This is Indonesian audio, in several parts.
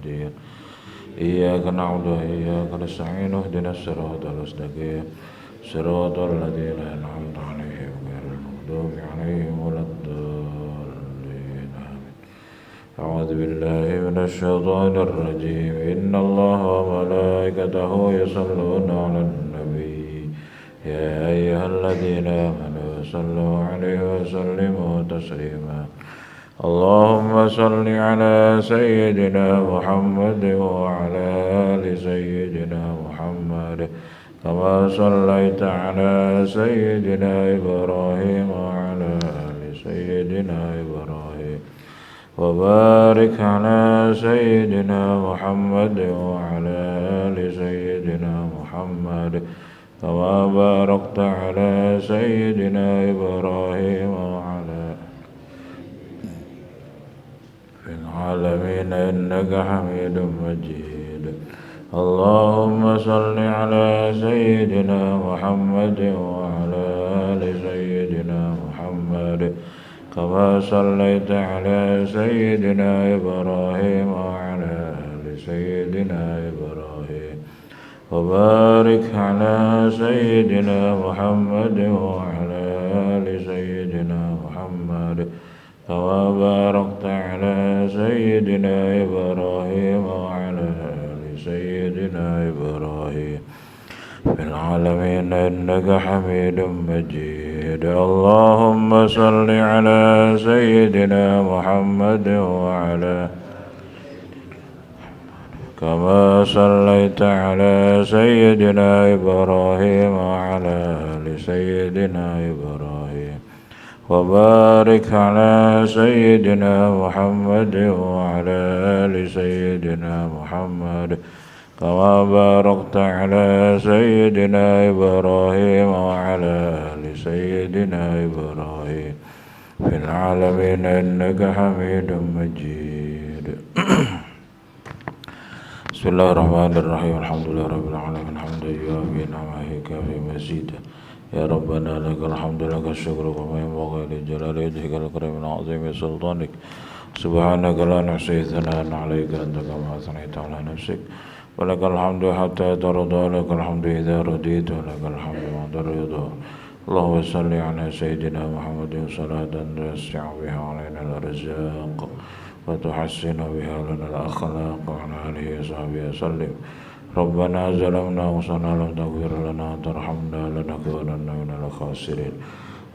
الدين إياك نعبد وإياك نستعين اهدنا الصراط المستقيم صراط الذين أنعمت عليهم غير المغضوب عليهم ولا الضالين آمين. أعوذ بالله من الشيطان الرجيم إن الله وملائكته يصلون على النبي يا أيها الذين آمنوا صلوا عليه وسلموا تسليما اللهم صل على سيدنا محمد وعلى آل سيدنا محمد كما صليت على سيدنا إبراهيم وعلى آل سيدنا إبراهيم وبارك على سيدنا محمد وعلى آل سيدنا محمد كما باركت على سيدنا إبراهيم وعلى في العالمين إنك حميد مجيد اللهم صل على سيدنا محمد وعلى آل سيدنا محمد كما صليت على سيدنا إبراهيم وعلى آل سيدنا إبراهيم وبارك على سيدنا محمد وعلى آل سيدنا محمد كما باركت على سيدنا إبراهيم وعلى آل سيدنا إبراهيم في العالمين إنك حميد مجيد اللهم صل على سيدنا محمد وعلى كما صليت على سيدنا إبراهيم وعلى آل سيدنا إبراهيم وبارك على سيدنا محمد وعلى آل سيدنا محمد كما باركت على سيدنا إبراهيم وعلى آل سيدنا إبراهيم في العالمين إنك حميد مجيد بسم الله الرحمن الرحيم الحمد لله رب العالمين حمدا يوافي نعمه كافي مزيدا يا ربنا لك الحمد لك الشكر وما ينبغي لجلال وجهك الكريم العظيم سلطانك سبحانك لا نحصي ثناء عليك أنت كما أثنيت على نفسك ولك الحمد حتى ترضى لك الحمد إذا رضيت ولك الحمد بعد الرضا اللهم صل على سيدنا محمد صلاة توسع بها علينا الأرزاق وتحسن بها لنا الأخلاق وعلى آله وصحبه وسلم ربنا ظلمنا أنفسنا لم تغفر لنا وترحمنا لنكونن من الخاسرين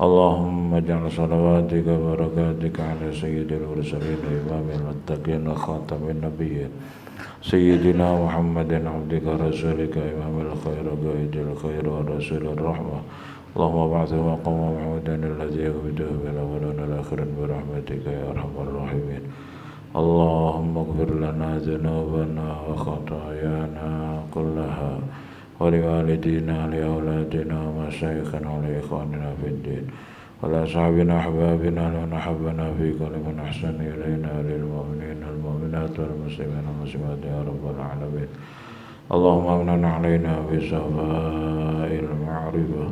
اللهم اجعل صلواتك وبركاتك على سيد المرسلين إمام المتقين خاتم النبيين سيدنا محمد عبدك رسولك إمام الخير قائد الخير ورسول الرحمة اللهم ابعثه مقام محمودا الذي يغبطه بالأولين والآخرين برحمتك يا أرحم الراحمين اللهم اغفر لنا ذنوبنا وخطايانا كلها ولوالدينا لأولادنا ومشايخنا ولإخواننا في الدين ولأصحابنا أحبابنا لمن أحبنا فيك ولمن أحسن إلينا للمؤمنين والمؤمنات والمسلمين والمسلمات يا رب العالمين اللهم امن علينا بصفاء المعرفة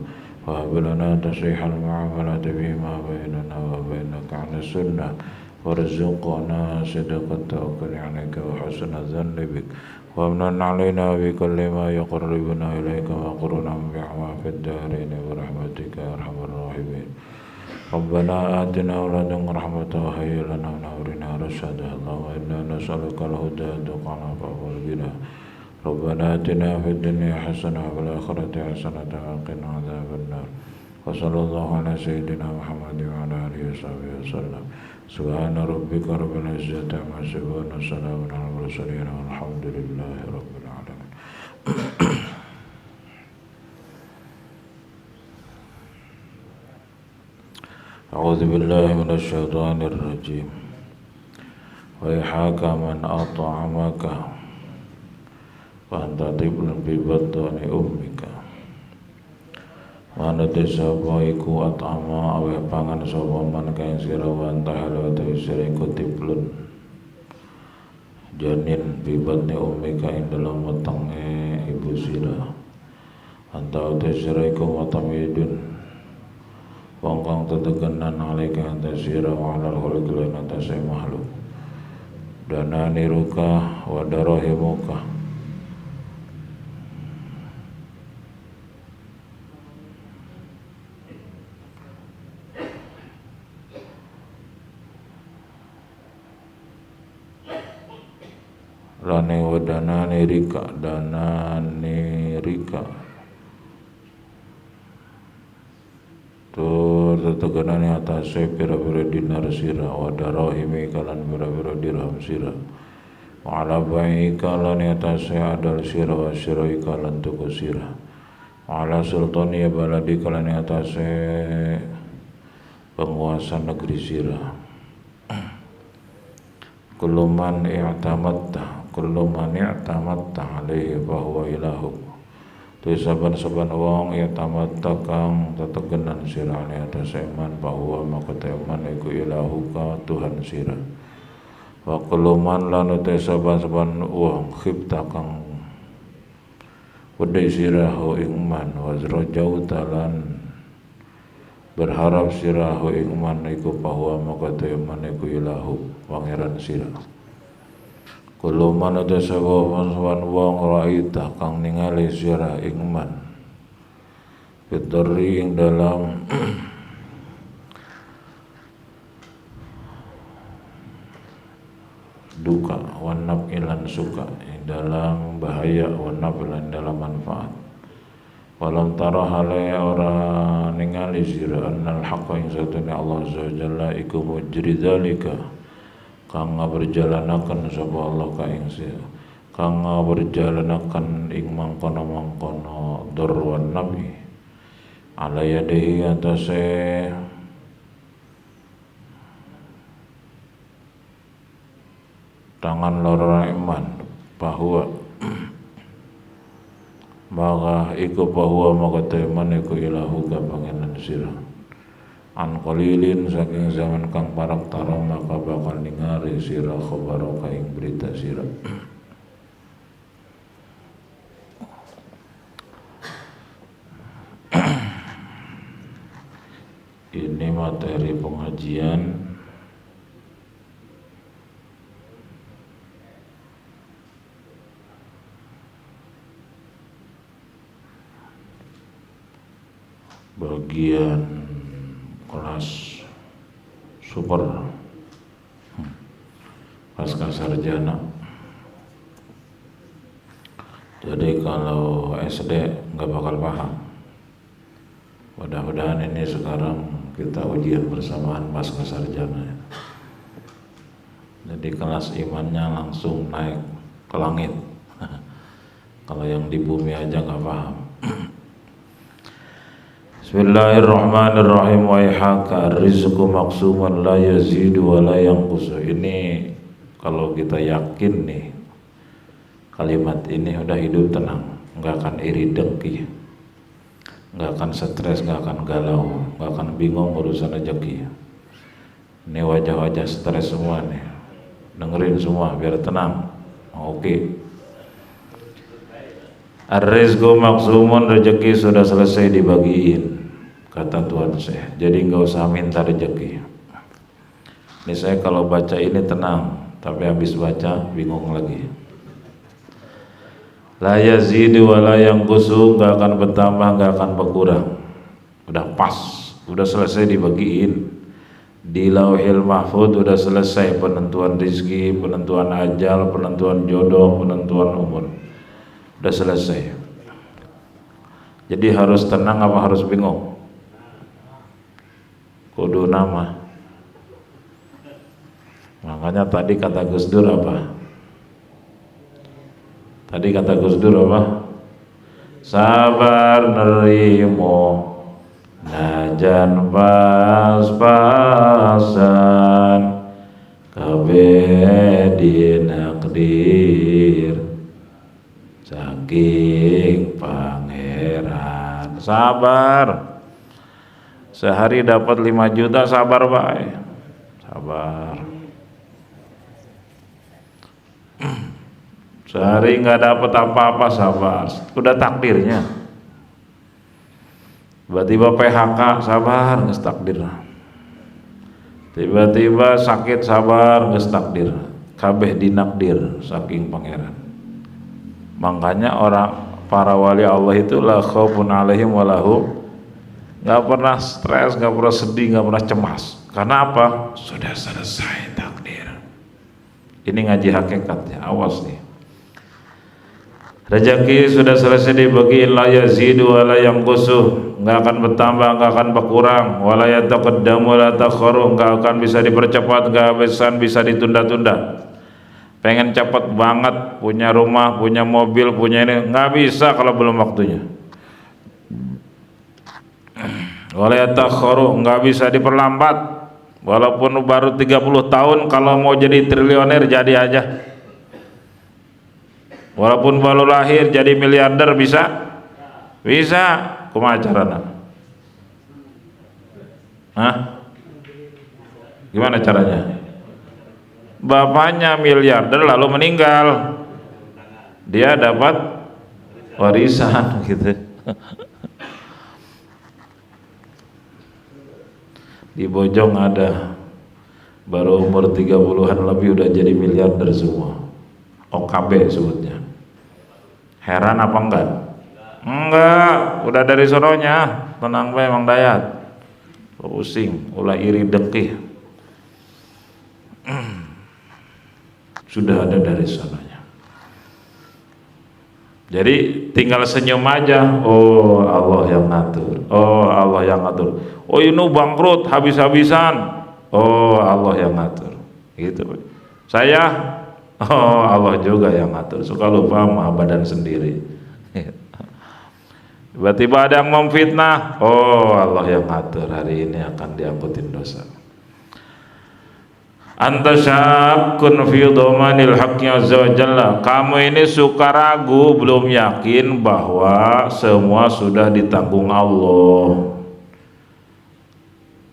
وهب لنا تصحيح المعاملة فيما بيننا وبينك عن السنة وارزقنا صدق التوكل عليك وحسن الظن بك وامن علينا بكل ما يقربنا إليك وقرنا بعما في الدارين برحمتك يا أرحم الراحمين ربنا آتنا ولدن رحمة وهيئ لنا من أمرنا رشدا اللهم إنا نسألك الهدى تقى العفو والغنى ربنا آتنا في الدنيا حسنة وفي الآخرة حسنة وقنا عذاب النار وصلى الله على سيدنا محمد وعلى آله وصحبه وسلم سبحان ربك رب العزة عما يصفون وسلام على المرسلين والحمد لله رب العالمين أعوذ بالله من الشيطان الرجيم ويحاك من أطعمك وأنت طفل في بطن أمك manut sapa iku atama aweh pangan sapa man kae sira wantah lewat sira iku tiplun janin bibatne umika ing dalam wetenge ibu sira antau te sira iku watamidun wong kang tetegenan alika ante sira wa alal khulqil atase makhluk dananiruka wa darahimuka. Lane wa dananirika tur teteganane atase pira-pira dinar sira wa darahimi kalan pira-pira dirham sira wa ala baika lan atase adal sira wa syira kalan tuku sira wa ala sultani baladi kalan atase penguasa negeri sira. Kullu man i'tamatta alaihi bahwa ilahuk. Tu saban-saban wong i'tamatta kang tetegenan sira ne atas iman bahwa maka teman iku ilahuka Tuhan sira. Wa kullu man lan tu saban-saban wong khifta kang wedhi sira ho ing man wa rajauta lan berharap sirahu ingman iku bahwa maka teman iku ilahu pangeran sira. Kulo manada sawan wong raita kang ningali sira ingman fitri ing dalam duka wanap ilan suka ing dalam bahaya wanap ilan dalam manfaat. Walam tara halai ora ningali sira annal haqqa ing satune Allah azza wa jalla iku mujri dzalika kang berjalanaken sapa Allah ka ing sira kang berjalanaken ing mangkono-mangkono durwan nabi ala yadihi atase tangan loro iman bahwa maka iku bahwa maka teman iku ilahu ka pangeran sira an qalilin saking zaman kang parang tara maka bakal ningali sira khabar ka ing berita sira. Ini materi pengajian bagian kelas super pasca sarjana. Jadi kalau SD nggak bakal paham. Mudah-mudahan ini sekarang kita ujian bersamaan pasca sarjana. Jadi kelas imannya langsung naik ke langit. Kalau yang di bumi aja nggak paham. Bismillahirrahmanirrahim. Wa ihaka rizqu maqsuman la yazidu wa la yanqus. Ini kalau kita yakin nih kalimat ini udah hidup tenang, nggak akan iri dengki, nggak akan stres, nggak akan galau, nggak akan bingung urusan rezeki. Ini wajah-wajah stres semua nih, dengerin semua biar tenang. Oke. Ar-rizqu maqsumun, rezeki sudah selesai dibagiin, kata Tuhan saya. Jadi nggak usah minta rezeki. Ini saya kalau baca ini tenang, tapi habis baca bingung lagi. La yazidu wa la yanqusu, nggak akan bertambah, nggak akan berkurang. Udah pas, udah selesai dibagiin. Di Lauhil Mahfuz udah selesai penentuan rezeki, penentuan ajal, penentuan jodoh, penentuan umur. Udah selesai. Jadi harus tenang apa harus bingung? Kudu nama. Makanya tadi kata Gus Dur apa? Tadi kata Gus Dur apa? Sabar nerimo najan pas-pasan kabeh dinakdir saking pangeran. Sabar. Sehari dapat 5 juta sabar bae. Sabar. Sehari nggak dapat apa-apa sabar. Udah takdirnya. Tiba-tiba PHK sabar, nggak takdir. Tiba-tiba sakit sabar, nggak takdir. kabeh dinakdir saking pangeran. Makanya para wali Allah itu la khaufun alaihim walahum, nggak pernah stres, nggak pernah sedih, nggak pernah cemas. Karena apa? Sudah selesai takdir. Ini ngaji hakikatnya, awas nih. Rezeki sudah selesai dibagi, la yazidu wa la yanqusu, nggak akan bertambah, nggak akan berkurang, wa la yataqaddamu wa la ta'kharu, nggak akan bisa dipercepat, nggak bisa ditunda-tunda. Pengen cepat banget punya rumah, punya mobil, punya ini, nggak bisa kalau belum waktunya. Wa la yata'kharu, nggak bisa diperlambat. Walaupun baru 30 tahun, kalau mau jadi triliuner jadi aja. Walaupun baru lahir jadi miliarder bisa? Bisa. Kumaha carana? Hah? Gimana caranya? Bapaknya miliarder lalu meninggal, dia dapat warisan gitu. Di Bojong ada baru umur 30-an lebih udah jadi miliarder semua. OKB sebutnya. Heran apa enggak? Enggak, udah dari sononya. Tenang bae Mang Dayat. Pusing, ulah iri dekih. Sudah ada dari sononya. Jadi tinggal senyum aja. Oh Allah yang ngatur. Oh Allah yang ngatur. Oh ini bangkrut habis-habisan. Oh Allah yang ngatur. Gitu. Saya, oh Allah juga yang ngatur. Suka lupa sama badan sendiri. Tiba-tiba ada yang memfitnah. Oh Allah yang ngatur, hari ini akan diamputin dosa. Anta syakkun fi dhamanil haqqi azza wa jalla. Kamu ini suka ragu, belum yakin bahwa semua sudah ditanggung Allah.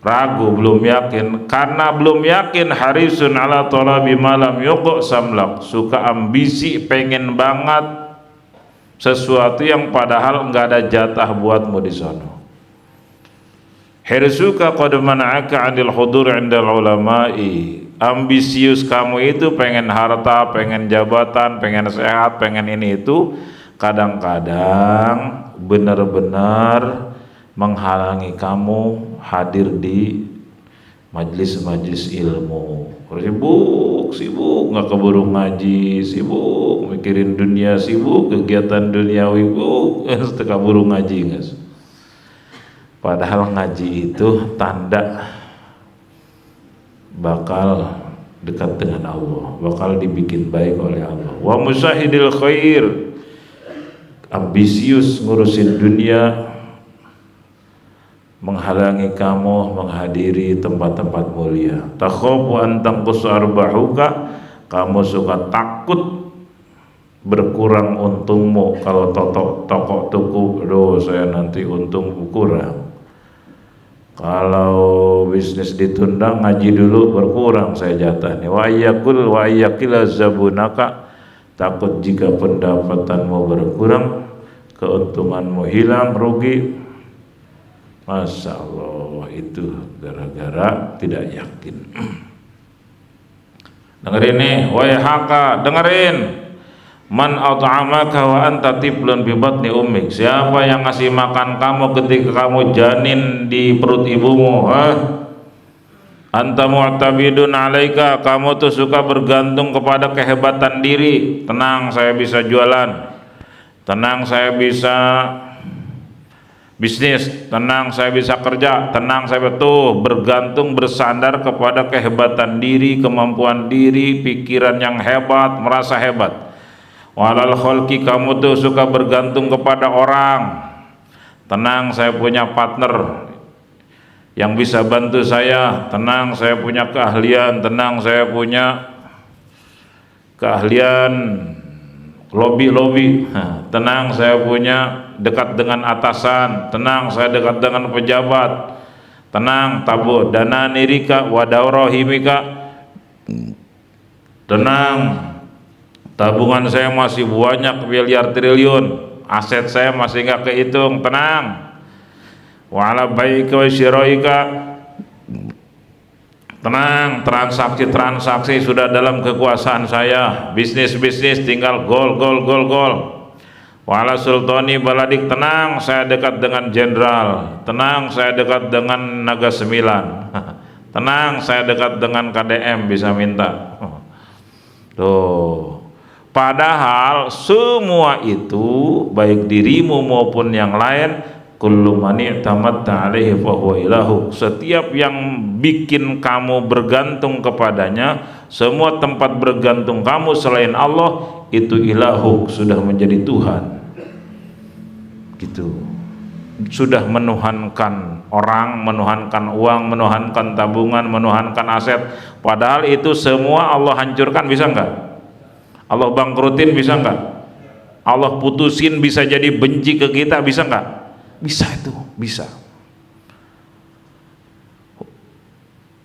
Ragu, belum yakin. Karena belum yakin, harisun ala talabi malam yuqo samlak. Suka ambisi, pengen banget sesuatu yang padahal enggak ada jatah buatmu di sana. Hirsuka qad mana'aka 'anil hudur 'indal ulama'i. Ambisius kamu itu pengen harta, pengen jabatan, pengen sehat, pengen ini itu, kadang-kadang benar-benar menghalangi kamu hadir di majlis-majlis ilmu. Sibuk nggak keburu ngaji, sibuk mikirin dunia, sibuk kegiatan duniawi, keburu ngaji guys. Padahal ngaji itu tanda bakal dekat dengan Allah, bakal dibikin baik oleh Allah. Wa musahidil khair, ambisius ngurusin dunia menghalangi kamu menghadiri tempat-tempat mulia. Takhafu an tanqus arbahuka, kamu suka takut berkurang untungmu. Kalau toko tuku, aduh saya nanti untung kurang. Kalau bisnis ditunda, ngaji dulu berkurang saya jatahnya. Wa ayyakila zabunaka, takut jika pendapatanmu berkurang, keuntunganmu hilang, rugi. Masya Allah, itu gara-gara tidak yakin. Dengerin nih, wayhaka, dengerin. Man at'amaka wa anta tiblun bi batni ummik. Siapa yang ngasih makan kamu ketika kamu janin di perut ibumu? Anta mu'tabidun alaika, kamu tuh suka bergantung kepada kehebatan diri. Tenang, saya bisa jualan. Tenang, saya bisa bisnis. Tenang, saya bisa kerja. Tenang, saya tuh bergantung, bersandar kepada kehebatan diri, kemampuan diri, pikiran yang hebat, merasa hebat. Walal kholki, kamu tuh suka bergantung kepada orang. Tenang, saya punya partner yang bisa bantu saya. Tenang, saya punya keahlian. Tenang, saya punya keahlian lobby. Tenang, saya punya dekat dengan atasan. Tenang, saya dekat dengan pejabat. Tenang, tabu dana nirika wadaurahimika. Tenang, tabungan saya masih banyak miliar triliun, aset saya masih nggak kehitung. Tenang. Wa ala baika wa syiraika, Tenang, transaksi sudah dalam kekuasaan saya. Bisnis tinggal gol. Wala sultani baladik, tenang, saya dekat dengan jenderal. Tenang, saya dekat dengan Naga 9. Tenang, saya dekat dengan KDM, bisa minta. Tuh. Padahal semua itu, baik dirimu maupun yang lain, kullu man i'tamatta 'alaihi fa huwa ilahu. Setiap yang bikin kamu bergantung kepadanya, semua tempat bergantung kamu selain Allah, itu ilahu, sudah menjadi Tuhan. Gitu. Sudah menuhankan orang, menuhankan uang, menuhankan tabungan, menuhankan aset. Padahal itu semua Allah hancurkan, bisa enggak? Allah bangkrutin, bisa enggak? Allah putusin, bisa jadi benci ke kita, bisa enggak? Bisa, itu bisa.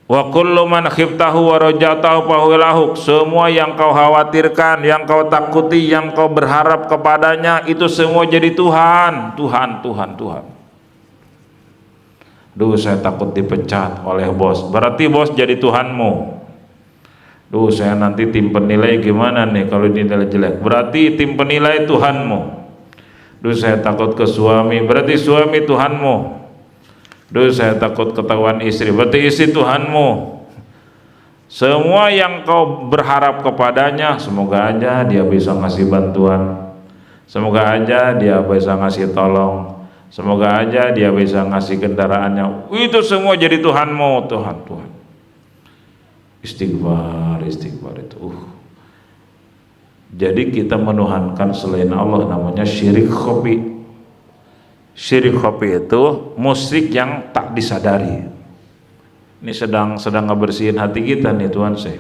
Wa kullu man khiftahu wa rajatahu fa huwa lahuk. Semua yang kau khawatirkan, yang kau takuti, yang kau berharap kepadanya, itu semua jadi Tuhan. Duh, saya takut dipecat oleh bos. Berarti bos jadi Tuhanmu. Duh, saya nanti tim penilai gimana nih kalau dinilai jelek. Berarti tim penilai Tuhanmu. Duh, saya takut ke suami, berarti suami Tuhanmu. Duh, saya takut ketahuan istri, berarti istri Tuhanmu. Semua yang kau berharap kepadanya, semoga aja dia bisa ngasih bantuan, semoga aja dia bisa ngasih tolong, semoga aja dia bisa ngasih kendaraannya. Itu semua jadi Tuhanmu. Tuhan. Istighfar itu. Jadi kita menuhankan selain Allah, namanya syirik khafi. Syirik khafi itu musyrik yang tak disadari. Ini sedang ngebersihin hati kita nih Tuhan saya.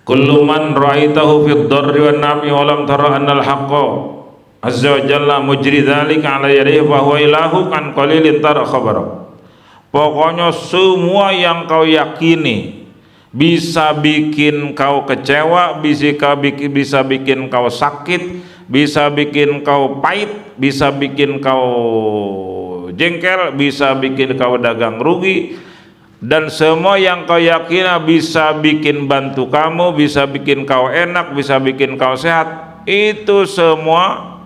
Kullu man ra'aitahu fid darri wan naf'i wa lam tara annal haqqa azza wa jalla mujri dzalika 'ala yadihi fa huwa ilahu kan qalilin tara khabara. Pokoknya semua yang kau yakini bisa bikin kau kecewa, bisa bikin kau sakit, bisa bikin kau pahit, bisa bikin kau jengkel, bisa bikin kau dagang rugi, dan semua yang kau yakini bisa bikin bantu kamu, bisa bikin kau enak, bisa bikin kau sehat, itu semua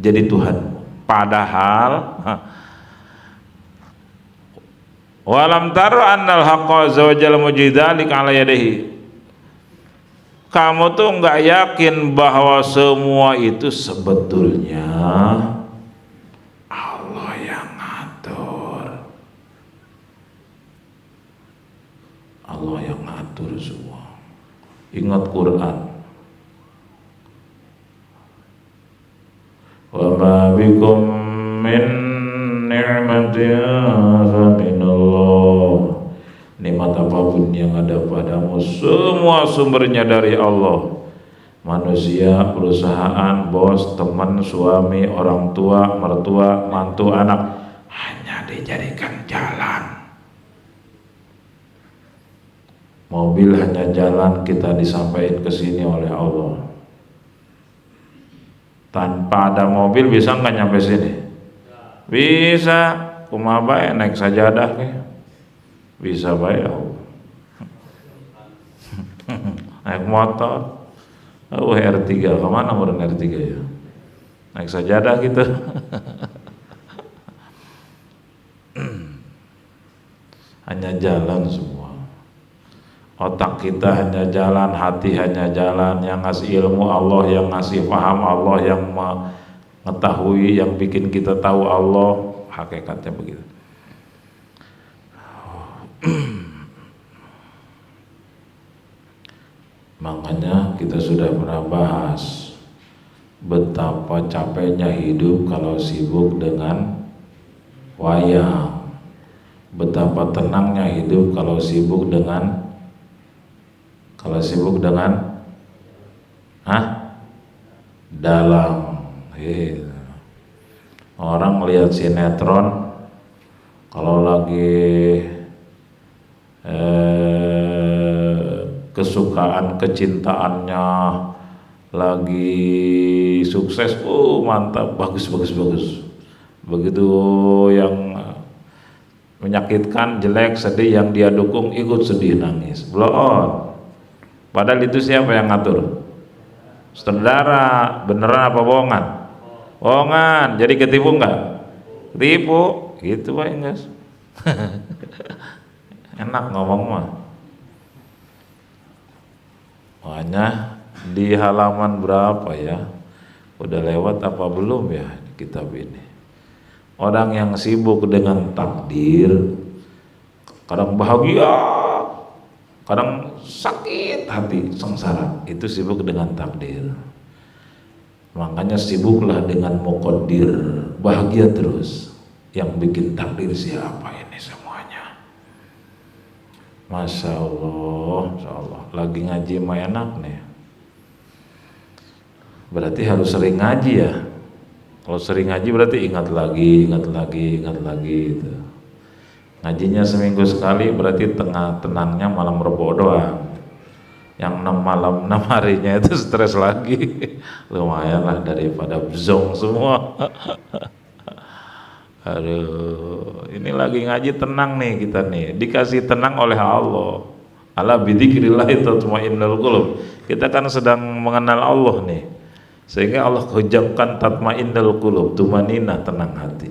jadi Tuhan. Padahal walam taru annal haqqa azza wa jalla mujidalik ala yadihi. Kamu tuh nggak yakin bahwa semua itu sebetulnya Allah yang ngatur. Allah yang ngatur semua. Ingat Quran. Wa ma bikum min ni'matin fa minallah. Nikmat apapun yang ada padamu semua sumbernya dari Allah. Manusia, perusahaan, bos, teman, suami, orang tua, mertua, mantu, anak, hanya dijadikan jalan. Mobil hanya jalan, kita disampaikan ke sini oleh Allah. Tanpa ada mobil bisa nggak nyampe sini? Bisa. Kumaha bae naik sajadah ke? Bisa bae. Naik motor. R3 kemana orang R3 ya? Naik sajadah gitu. Hanya jalan semua. Otak kita hanya jalan, hati hanya jalan. Yang ngasih ilmu Allah, yang ngasih paham Allah, yang mengetahui, yang bikin kita tahu Allah. Hakikatnya begitu. Makanya kita sudah pernah bahas betapa capeknya hidup kalau sibuk dengan wayang, betapa tenangnya hidup kalau sibuk dengan dalang. Orang melihat sinetron kalau lagi kesukaan kecintaannya lagi sukses, mantap, bagus. Begitu yang menyakitkan, jelek, sedih, yang dia dukung ikut sedih nangis, blow on. Padahal itu siapa yang ngatur? Sutradara. Beneran apa bohongan? Bohongan. Jadi ketipu enggak? Ketipu gitu Pak Inggris. Enak ngomong mah. Makanya di halaman berapa ya? Udah lewat apa belum ya kitab ini? Orang yang sibuk dengan takdir, kadang bahagia, kadang sakit hati, sengsara, itu sibuk dengan takdir. Makanya sibuklah dengan muqaddir, bahagia terus. Yang bikin takdir siapa ini semuanya? Masya Allah, Masya Allah. Lagi ngaji mah enak nih. Berarti harus sering ngaji ya. Kalau sering ngaji berarti ingat lagi gitu. Ngajinya seminggu sekali berarti tengah tenangnya malam Rebo doang. Yang 6 malam 6 harinya itu stres lagi. Lumayan lah daripada zong semua. Aduh, ini lagi ngaji tenang nih kita nih, dikasih tenang oleh Allah. Ala bidzikrillah tatmainnul qulub. Kita kan sedang mengenal Allah nih, sehingga Allah ucapkan tatmainnul qulub, tumanina, tenang hati.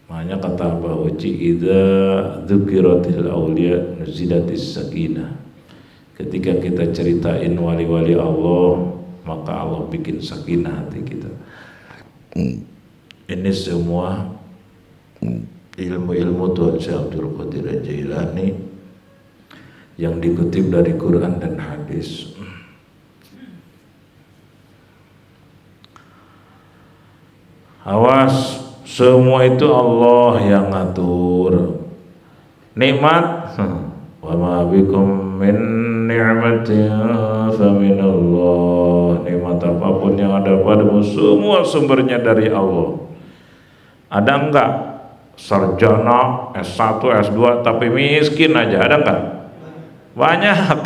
Makanya kata Mbah Uci, idza dzukiratil auliya nuzilatis sakinah. Ketika kita ceritain wali-wali Allah, maka Allah bikin sakinah hati kita. Ini semua ilmu-ilmu Tuhan Syekh Abdul Qadir Jailani yang dikutip dari Quran dan hadis. Awas, semua itu Allah yang ngatur. Nikmat, wa ma bikum min ni'matin fa minallah. Nikmat apapun yang ada padamu semua sumbernya dari Allah. Ada enggak sarjana S1, S2 tapi miskin aja? Ada enggak? Banyak.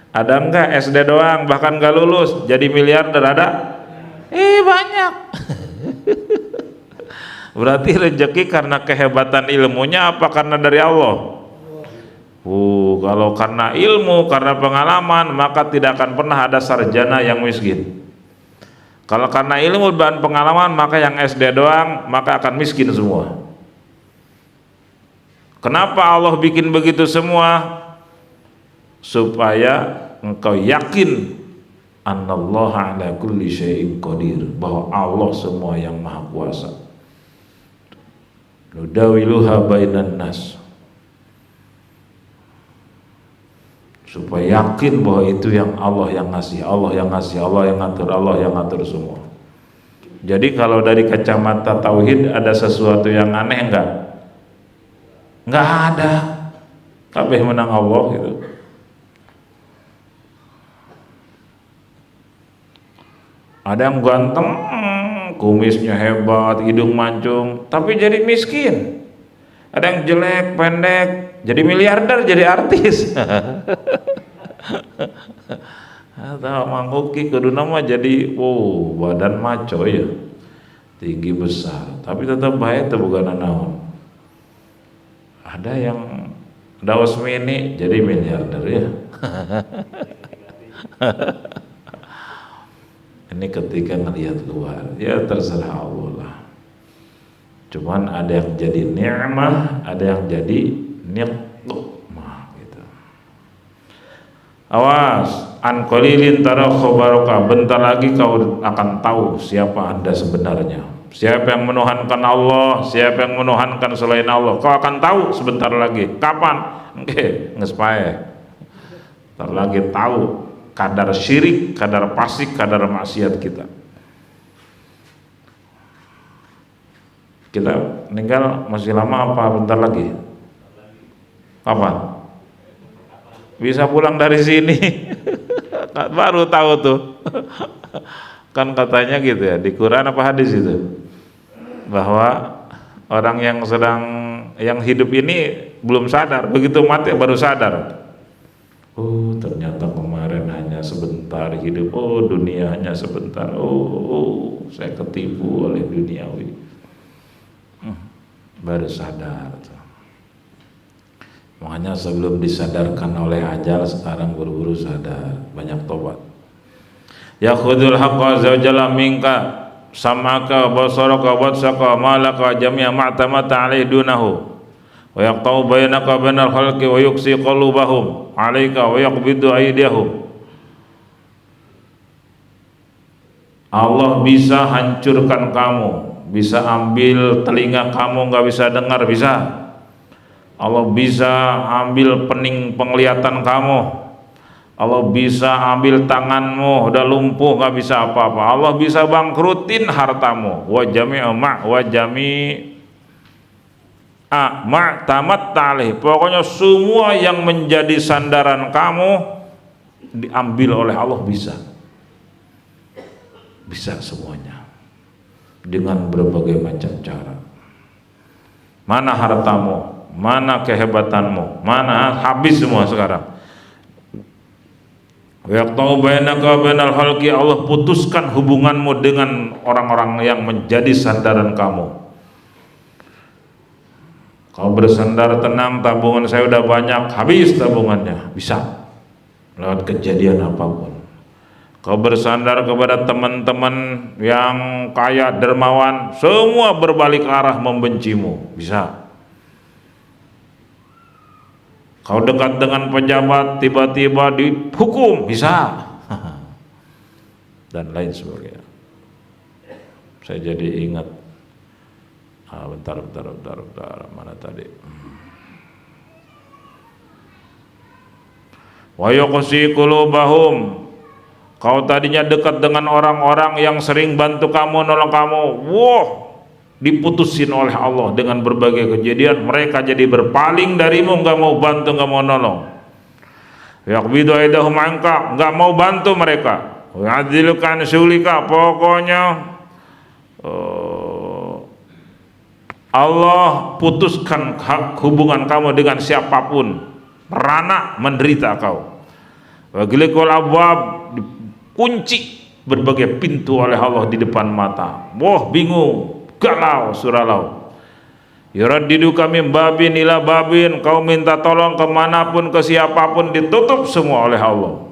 Ada enggak SD doang bahkan enggak lulus jadi miliarder? Ada? Banyak. Berarti rezeki karena kehebatan ilmunya apa karena dari Allah? Kalau karena ilmu, karena pengalaman, maka tidak akan pernah ada sarjana yang miskin. Kalau karena ilmu dan pengalaman, maka yang SD doang, maka akan miskin semua. Kenapa Allah bikin begitu semua? Supaya engkau yakin annallaha ala kulli syai'in qadir, bahwa Allah semua yang maha kuasa. Nudawiluha bainan nas, supaya yakin bahwa itu yang Allah yang ngasih, Allah yang ngasih, Allah yang ngatur, Allah yang ngatur semua. Jadi kalau dari kacamata tauhid ada sesuatu yang aneh enggak? Enggak ada. Kabeh menang Allah gitu. Ada yang ganteng, kumisnya hebat, hidung mancung, tapi jadi miskin. Ada yang jelek, pendek, jadi miliarder, jadi artis. Atau Mang Uki keduna mah jadi badan maco ya, tinggi besar, tapi tetap baik tuh bukan naon. Ada yang daos mini jadi miliarder ya. Ini ketika ngelihat luar, ya terserah Allah lah. Cuman ada yang jadi ni'mah, ada yang jadi niqmah gitu. Awas, an qalilin tarakhu barokah. Bentar lagi kau akan tahu siapa Anda sebenarnya. Siapa yang menuhankan Allah, siapa yang menuhankan selain Allah. Kau akan tahu sebentar lagi. Kapan? Oke, geus pae. Bentar lagi tahu kadar syirik, kadar fasik, kadar maksiat kita. Kita meninggal masih lama apa bentar lagi? Kapan? Bisa pulang dari sini. Baru tahu tuh. Kan katanya gitu ya, di Quran apa hadis itu, bahwa orang yang hidup ini belum sadar, begitu mati baru sadar. Ternyata kemarin hanya sebentar hidup. Dunia hanya sebentar. Saya ketipu oleh duniawi. baru sadar. Makanya sebelum disadarkan oleh ajal, sekarang buru-buru sadar, banyak tobat. Yakhudul haqqa zawjala minka samaka basaraka watsaka malaka jami'a ma'tamata alaihi dunahu wa yaqta'u bainaka bainal khalqi wa yuksi qulubahum alaika wa yaqbidu aydiyahum. Allah bisa hancurkan kamu, bisa ambil telinga kamu, nggak bisa dengar, bisa. Allah bisa ambil pening penglihatan kamu, Allah bisa ambil tanganmu, udah lumpuh nggak bisa apa-apa. Allah bisa bangkrutin hartamu. Wa jami'a tamat talih. Pokoknya semua yang menjadi sandaran kamu diambil oleh Allah, bisa. Bisa semuanya dengan berbagai macam cara. Mana hartamu? Mana kehebatanmu? Mana? Habis semua sekarang. Yaqta'u bainaka bainal khalqi, Allah putuskan hubunganmu dengan orang-orang yang menjadi sandaran kamu. Kau bersandar tenang, tabungan saya udah banyak, habis tabungannya, bisa lewat kejadian apapun. Kau bersandar kepada teman-teman yang kaya dermawan, semua berbalik arah membencimu, bisa. Kau dekat dengan pejabat, tiba-tiba dihukum, bisa. Dan lain sebagainya. Saya jadi ingat, bentar, mana tadi? Wa yuqsi qulubahum. Kau tadinya dekat dengan orang-orang yang sering bantu kamu, nolong kamu, diputusin oleh Allah dengan berbagai kejadian, mereka jadi berpaling darimu, nggak mau bantu, nggak mau nolong. Yaqbidu aydahum anka, nggak mau bantu mereka. Ya'dzilukan sulika, pokoknya Allah putuskan hubungan kamu dengan siapapun, merana menderita kau. Waghliqul abwab, dikunci berbagai pintu oleh Allah di depan mata. Bingung, galau, suralau. Yuraddidu kami babin ila babin, kau minta tolong kemanapun, ke siapapun, ditutup semua oleh Allah.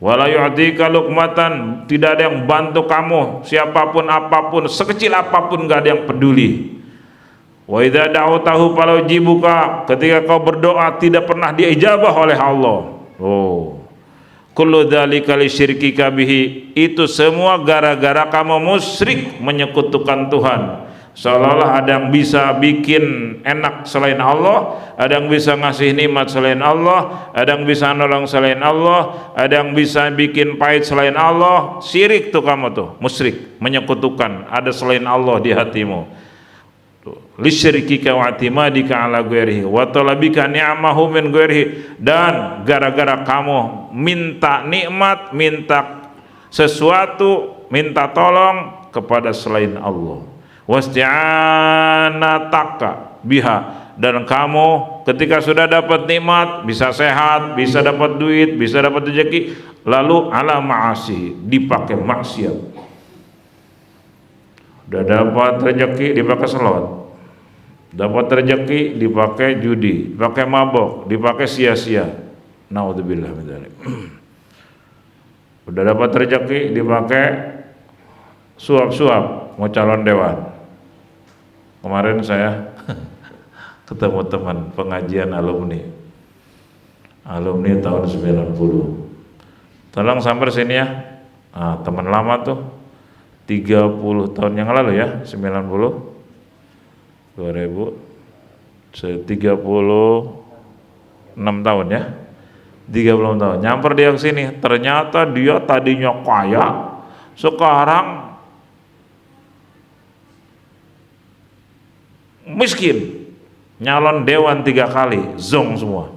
Wala yu'tika luqmatan, tidak ada yang bantu kamu, siapapun apapun, sekecil apapun, gak ada yang peduli. Wa idza da'utahu falau jibuka, ketika kau berdoa tidak pernah diijabah oleh Allah. Kullu dzalika lisyirkika bihi, itu semua gara-gara kamu musyrik, menyekutukan Tuhan. Seolah-olah ada yang bisa bikin enak selain Allah, ada yang bisa ngasih nikmat selain Allah, ada yang bisa nolong selain Allah, ada yang bisa bikin pahit selain Allah. Syirik tuh kamu tuh, musyrik, menyekutukan ada selain Allah di hatimu. Lisyirkika wa i'timadika ala ghairihi wa talabika ni'amahu min ghairihi, dan gara-gara kamu minta nikmat, minta sesuatu, minta tolong kepada selain Allah. Wasti'anataka biha, dan kamu ketika sudah dapat nikmat, bisa sehat, bisa dapat duit, bisa dapat rezeki, lalu ala ma'asi, dipakai maksiat. Udah dapat rezeki dipakai selot, dapat rezeki dipakai judi, dipakai mabok, dipakai sia-sia. Naudzubillah min dzalik. Udah dapat rezeki dipakai suap-suap, mau calon dewan. Kemarin saya ketemu teman pengajian alumni tahun 90. Tolong sampai sini ya. Teman lama tuh 30 tahun yang lalu ya, 90 36 tahun ya, 36 tahun nyamper dia ke sini. Ternyata dia tadinya kaya, sekarang miskin, nyalon dewan 3 kali, zong semua.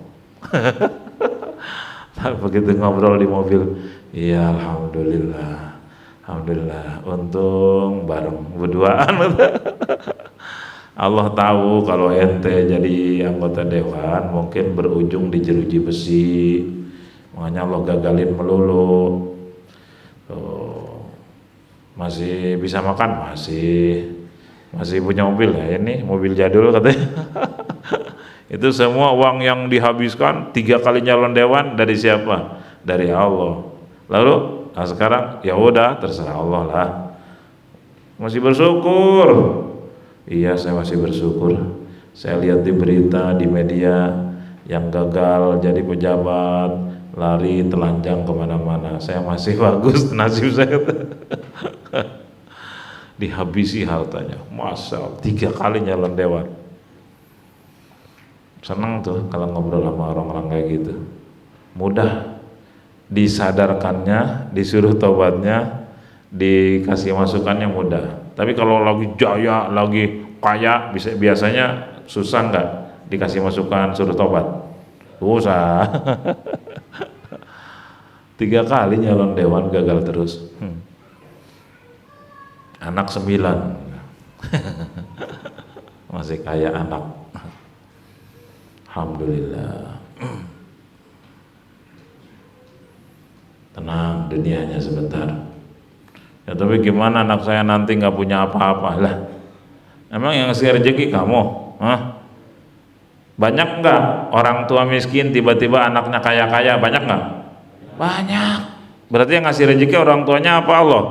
Begitu ngobrol di mobil, iya alhamdulillah, untung bareng berduaan. Allah tahu kalau ente jadi anggota dewan mungkin berujung di jeruji besi, makanya Allah gagalin melulu. Masih bisa makan, masih masih punya mobil ya, ini mobil jadul katanya. Itu semua uang yang dihabiskan 3 kali nyalon dewan dari siapa? Dari Allah. Lalu nah sekarang ya udah terserah Allah lah. Masih bersyukur. Iya, saya masih bersyukur. Saya lihat di berita, di media yang gagal jadi pejabat, lari telanjang kemana-mana. Saya masih bagus nasib saya. Dihabisi hartanya. Masya Allah, 3 kali nyalon dewan. Senang tuh kalau ngobrol sama orang-orang kayak gitu. Mudah disadarkannya, disuruh tobatnya, dikasih masukannya mudah. Tapi kalau lagi jaya, lagi kaya, biasanya susah nggak dikasih masukan, suruh tobat. Susah. 3 kali nyalon dewan gagal terus. Anak 9. Masih kaya anak. Alhamdulillah. Tenang, dunianya sebentar. Ya tapi gimana anak saya nanti nggak punya apa-apa lah? Emang yang ngasih rezeki kamu? Hah? Banyak nggak orang tua miskin tiba-tiba anaknya kaya-kaya? Banyak nggak? Banyak. Berarti yang ngasih rezeki orang tuanya apa Allah?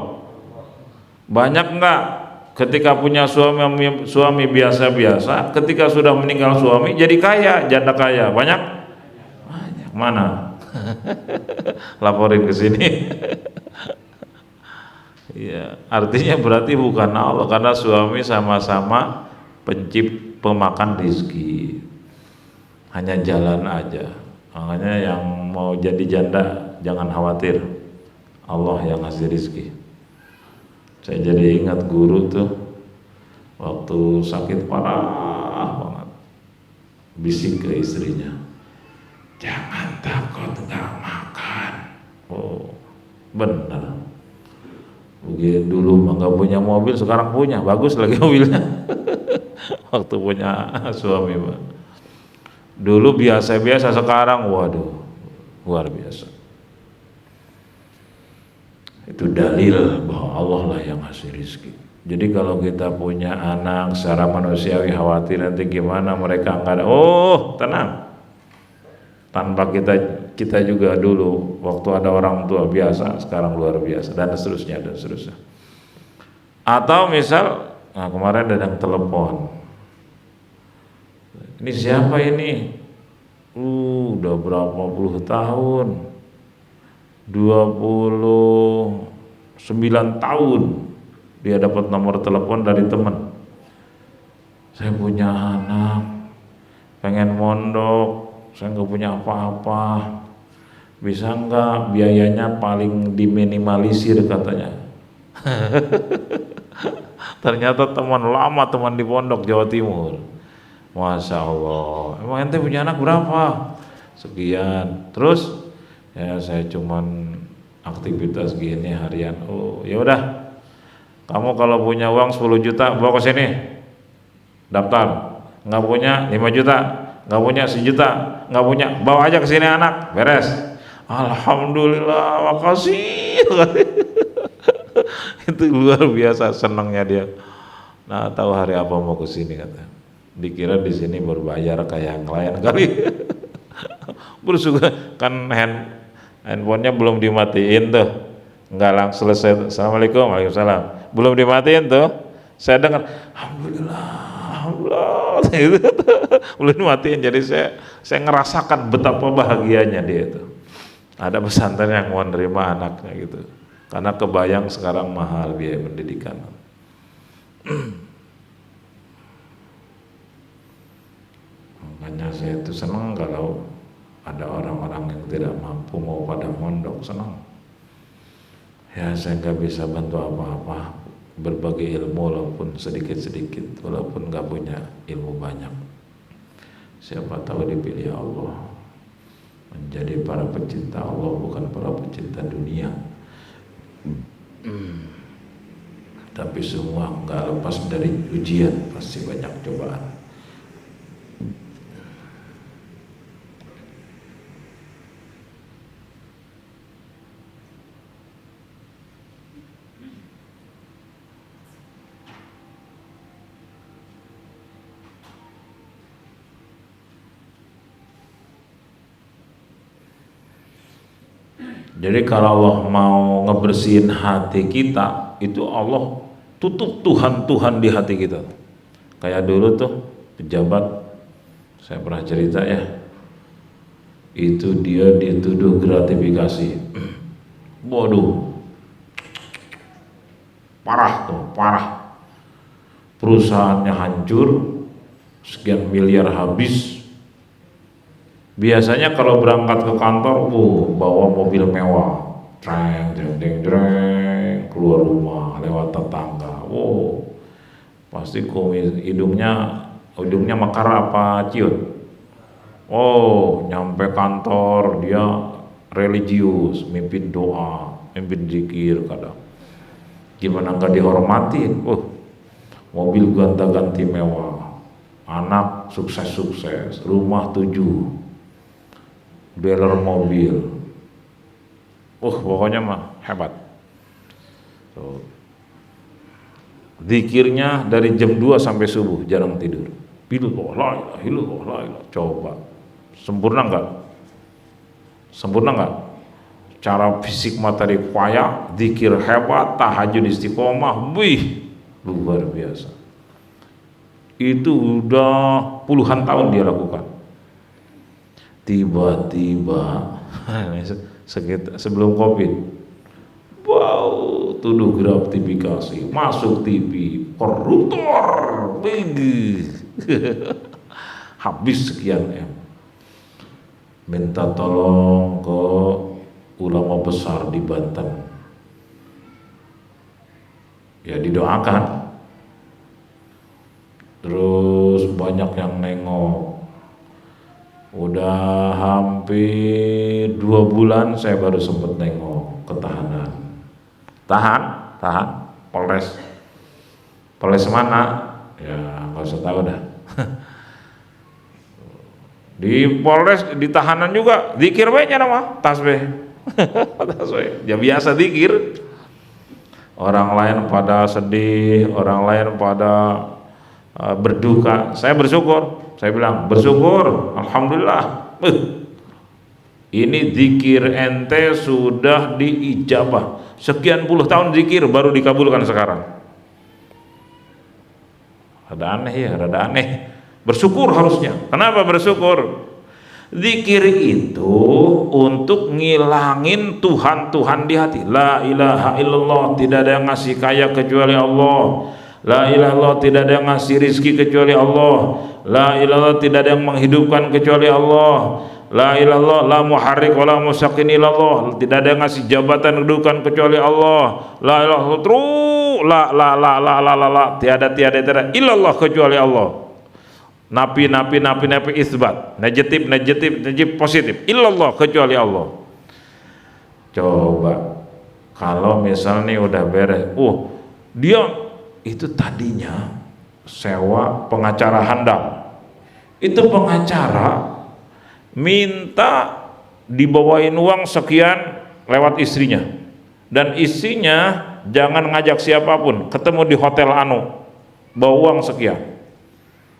Banyak nggak? Ketika punya suami biasa-biasa, ketika sudah meninggal suami jadi kaya, janda kaya. Banyak? Banyak. Mana? Laporin ke sini. Iya, artinya berarti bukan Allah, karena suami sama-sama pemakan rizki, hanya jalan aja. Makanya yang mau jadi janda jangan khawatir, Allah yang ngasih rizki. Saya jadi ingat guru tuh waktu sakit parah banget, bisik ke istrinya, jangan takut nggak makan. Oh benar, begitu dulu nggak punya mobil, sekarang punya, bagus lagi mobilnya. Waktu punya suami, dulu biasa-biasa, sekarang waduh luar biasa. Itu dalil bahwa Allah lah yang ngasih rizki. Jadi kalau kita punya anak secara manusiawi khawatir nanti gimana mereka nggak ada, oh tenang, tanpa kita juga dulu waktu ada orang tua biasa, sekarang luar biasa, dan seterusnya dan seterusnya. Atau misal, nah kemarin ada yang telepon, ini siapa ini? Udah berapa puluh tahun, 29 tahun dia dapat nomor telepon dari teman. Saya punya anak, pengen mondok, saya nggak punya apa-apa, bisa nggak biayanya paling diminimalisir katanya. Ternyata teman lama, teman di pondok Jawa Timur. Masya Allah, emang ente punya anak berapa? Sekian. Terus ya saya cuman aktivitas gini harian. Oh ya udah, kamu kalau punya uang 10 juta bawa ke sini, daftar. Nggak punya 5 juta, nggak punya 1 juta, nggak punya, bawa aja ke sini anak, beres. Alhamdulillah, makasih. Itu luar biasa senangnya dia. Nah tahu hari apa mau ke sini kata. Dikira di sini berbayar kayak yang lain kali. Bersyukur kan handphonenya belum dimatiin tuh, nggak langsung selesai. Assalamualaikum, waalaikumsalam, belum dimatiin tuh. Saya dengar alhamdulillah, alhamdulillah, belum dimatiin. Jadi saya ngerasakan betapa bahagianya dia itu. Ada pesantren yang mau nerima anaknya gitu, karena kebayang sekarang mahal biaya pendidikan. Makanya saya itu senang kalau ada orang-orang yang tidak mampu mau pada mondok, senang. Ya saya nggak bisa bantu apa-apa, berbagi ilmu walaupun sedikit-sedikit, walaupun nggak punya ilmu banyak. Siapa tahu dipilih Allah menjadi para pecinta Allah, bukan para pecinta dunia. Tapi semua nggak lepas dari ujian, pasti banyak cobaan. Jadi kalau Allah mau ngebersihin hati kita, itu Allah tutup Tuhan di hati kita. Kayak dulu tuh pejabat, saya pernah cerita ya, itu dia dituduh gratifikasi. Waduh, parah tuh, parah. Perusahaannya hancur, sekian miliar habis. Biasanya kalau berangkat ke kantor, bawa mobil mewah, keluar rumah lewat tetangga. Pasti hidungnya mekar apa ciut. Nyampe kantor dia religius, mimpin doa, mimpin zikir kadang. Gimana nggak dihormatin? Mobil gonta-ganti mewah, anak sukses-sukses, rumah 7, dealer mobil. Pokoknya mah hebat. Zikirnya dari jam 2 sampai subuh, jarang tidur. La ilaha illallah. Coba sempurna nggak? Cara fisik materi kuaya, zikir hebat, tahajud istiqomah, luar biasa. Itu udah puluhan tahun dia lakukan. Tiba-tiba sebelum COVID, tuduh gratifikasi, masuk TV, koruptor, habis sekian M. Minta tolong ke ulama besar di Banten, ya didoakan. Terus banyak yang nengok. Udah hampir 2 bulan saya baru sempat nengok ke tahanan. Tahan, Polres mana? Ya nggak usah tahu dah. Di Polres, di tahanan juga zikir banyak nama tasbih. Ya biasa zikir. Orang lain pada sedih, orang lain pada berduka. Saya bersyukur. Saya bilang bersyukur, alhamdulillah. Ini zikir ente sudah diijabah. Sekian puluh tahun zikir baru dikabulkan sekarang. Rada aneh. Bersyukur harusnya. Kenapa bersyukur? Zikir itu untuk ngilangin Tuhan di hati. La ilaha illallah, tidak ada yang ngasih kaya kecuali Allah. La ilaha illallah, tidak ada yang ngasih rizki kecuali Allah. La ilaha illallah, tidak ada yang menghidupkan kecuali Allah. La ilaha illallah, la muharrik wa la musakin illallah, tidak ada yang ngasih jabatan kedudukan kecuali Allah. La ilaha illallah, la tiada illallah kecuali Allah. Napi isbat, negatif positif, illallah kecuali Allah. Coba kalau misalnya udah beres, dia itu tadinya sewa pengacara handal. Itu pengacara minta dibawain uang sekian lewat istrinya, dan istrinya jangan ngajak siapapun, ketemu di hotel bawa uang sekian.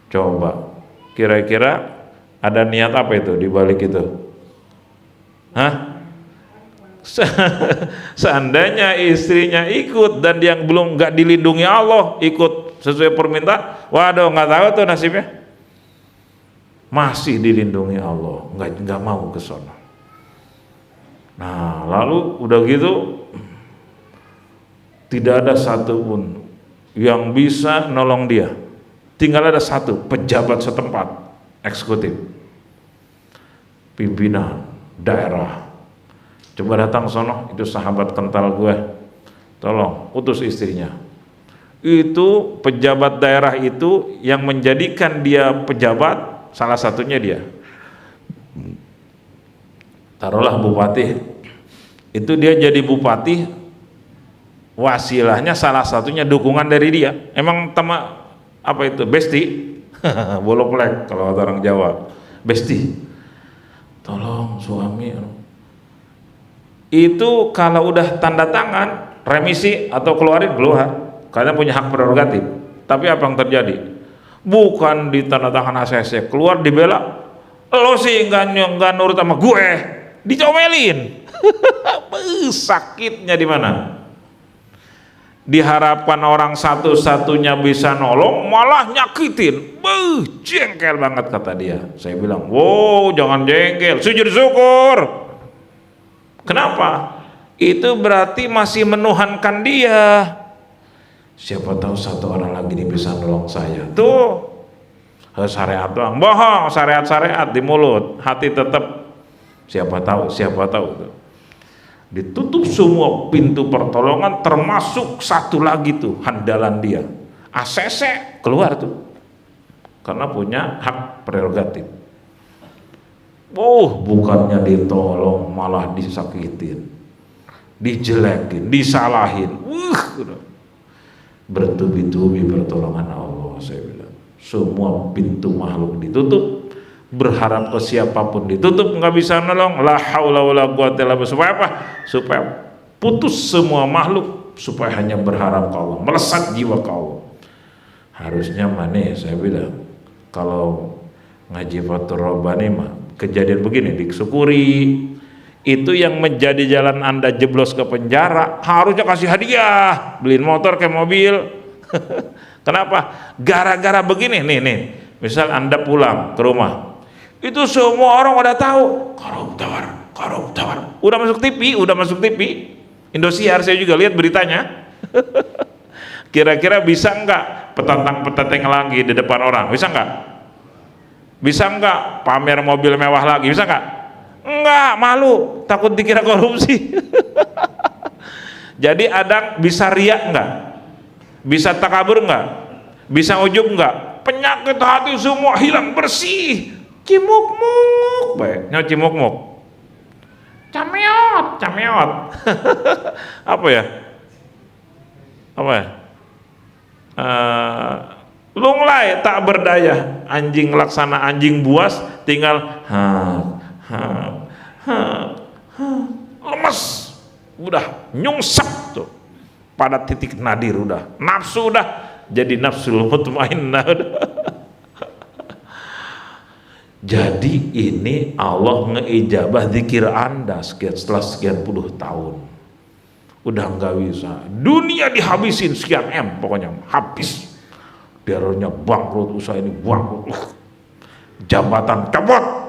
Coba kira-kira ada niat apa itu di balik itu? Seandainya istrinya ikut dan yang belum nggak dilindungi Allah ikut sesuai permintaan, waduh nggak tahu tuh nasibnya. Masih dilindungi Allah, nggak mau ke sana. Nah lalu udah gitu tidak ada satupun yang bisa nolong dia. Tinggal ada satu pejabat setempat, eksekutif, pimpinan daerah. Coba datang sono, itu sahabat kental gue, tolong utus istrinya. Itu pejabat daerah itu yang menjadikan dia pejabat, salah satunya dia. Taruhlah bupati, itu dia jadi bupati, wasilahnya salah satunya dukungan dari dia. Emang apa itu, besti? Boloplek kalau orang Jawa, besti. Tolong suami. Itu kalau udah tanda tangan remisi atau keluar, karena punya hak prerogatif. Tapi apa yang terjadi? Bukan di tanda tangan ACC, keluar dibela, lo sih nggak nurut sama gue, dicomelin. sakitnya di mana? Diharapkan orang satu-satunya bisa nolong, malah nyakitin. Jengkel banget kata dia. Saya bilang, wow, jangan jengkel, sujud syukur. Kenapa? Itu berarti masih menuhankan dia. Siapa tahu satu orang lagi ini bisa nolong saya. Tuh, syariat doang, bohong, syariat-syariat di mulut, hati tetap siapa tahu tuh. Ditutup semua pintu pertolongan, termasuk satu lagi tuh handalan dia, ACC keluar tuh, karena punya hak prerogatif. Bukannya ditolong malah disakitin, dijelekin, disalahin. Bertubi-tubi pertolongan Allah. Saya bilang semua pintu makhluk ditutup, berharap ke siapapun ditutup, nggak bisa nolong. La haula wala quwata illa billah. Supaya apa? Supaya putus semua makhluk, supaya hanya berharap ke Allah, melesat jiwa ke Allah. Harusnya mana saya bilang, kalau ngaji Fathur Rabbani mah kejadian begini disyukuri. Itu yang menjadi jalan Anda jeblos ke penjara, harusnya kasih hadiah, beliin motor kayak mobil. Kenapa? Gara-gara begini nih. Misal Anda pulang ke rumah, itu semua orang udah tahu koruptor. Udah masuk TV, Indosiar, saya juga lihat beritanya. Kira-kira bisa enggak petantang-petantang lagi di depan orang? Bisa enggak? Bisa enggak pamer mobil mewah lagi? Bisa enggak? Enggak, malu, takut dikira korupsi. Jadi ada bisa riak enggak? Bisa takabur enggak? Bisa ujub enggak? Penyakit hati semua hilang bersih. Cimuk-muk, baik. Nyawa cimuk-muk. Cameot. Apa ya? Lunglai tak berdaya. Anjing laksana anjing buas, tinggal lemes, udah nyungsep tuh pada titik nadir, udah nafsu, udah jadi nafsul mutmainnah. Jadi ini Allah ngeijabah zikir Anda setelah sekian puluh tahun. Udah nggak bisa, dunia dihabisin sekian M, pokoknya habis. Biarnya bangkrut, usaha ini bangkrut, jabatan cabut.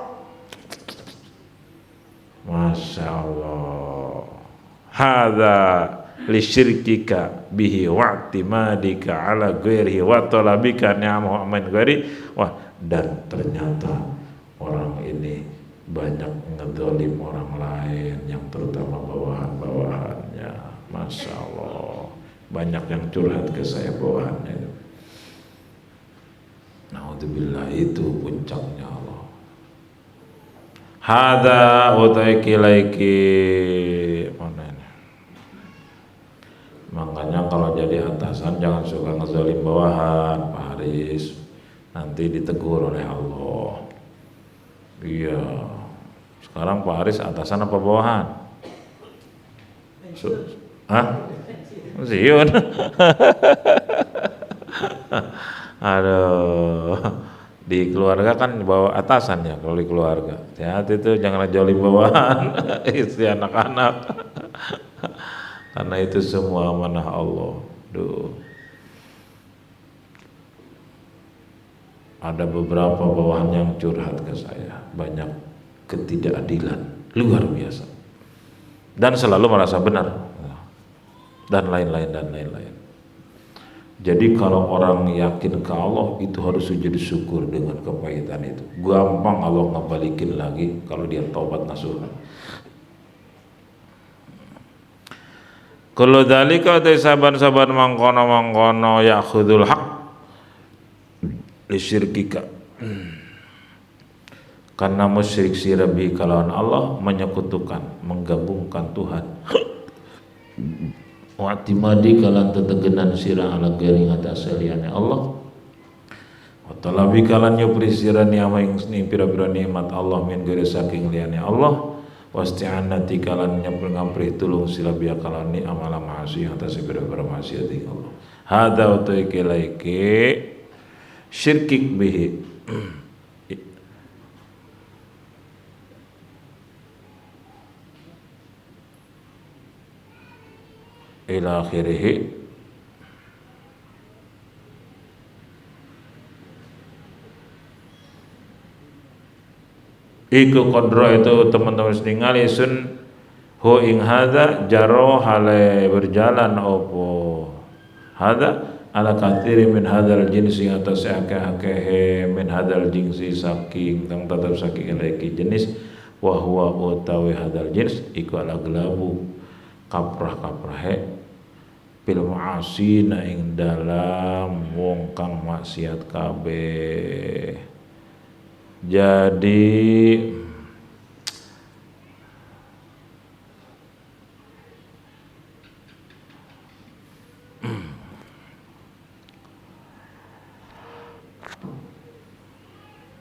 Masya Allah. Hadza li syirkika bihi wa'timadika ala ghairihi wa talabika ni'amahu min ghairi. Wah, dan ternyata orang ini banyak ngedolim orang lain, yang terutama bawahan-bawahannya. Masya Allah, banyak yang curhat ke saya bawahannya. Naudzubillah, itu puncaknya Allah. Hada utaiki laiki. Makanya kalau jadi atasan jangan suka ngezalim bawahan, Pak Haris. Nanti ditegur oleh Allah. Iya. Sekarang Pak Haris atasan apa bawahan? Siun. Aduh. Di keluarga kan bawa atasan ya, kalau di keluarga hati-hati itu jangan jolim bawahan. Istri, anak-anak, karena itu semua amanah Allah. Ada beberapa bawahan yang curhat ke saya, banyak ketidakadilan luar biasa, dan selalu merasa benar, dan lain-lain. Jadi kalau orang yakin ke Allah itu harus sujud syukur dengan kepahitan itu. Gampang Allah ngebalikin lagi kalau dia taubat nasuhan. Kullu dzalika saban-saban mangkono ya'khudul haq li syirkika. Karena musyrik sirabi kalawan Allah menyekutukan, menggabungkan Tuhan. Wa'timadi kalan tetegenan sirah ala gering atas saliyane Allah. Wa talabi kalan nyupri sirah ni'amah ing pira-pira nikmat Allah min geri saking liyane Allah. Wasti'anati kalan nyapri ngampri tulung sila biya kalan ni'amah ala ma'asi atas pira-pira maksiat Allah. Hadza utaike laike syirkik bihi. ila akhirih. Iku kodro itu teman-teman ningali sun hu ing hadza jaro hale berjalan opo hadza ala kathiri min hadzal jinsi atas akeh-akeh min hadzal jinsi saking kang tetep saking iki jenis wa huwa utawi hadzal jins iku ala gelabu kaprah-kaprahe bil ma'asina ing dalam wong kang maksiat kabeh. Jadi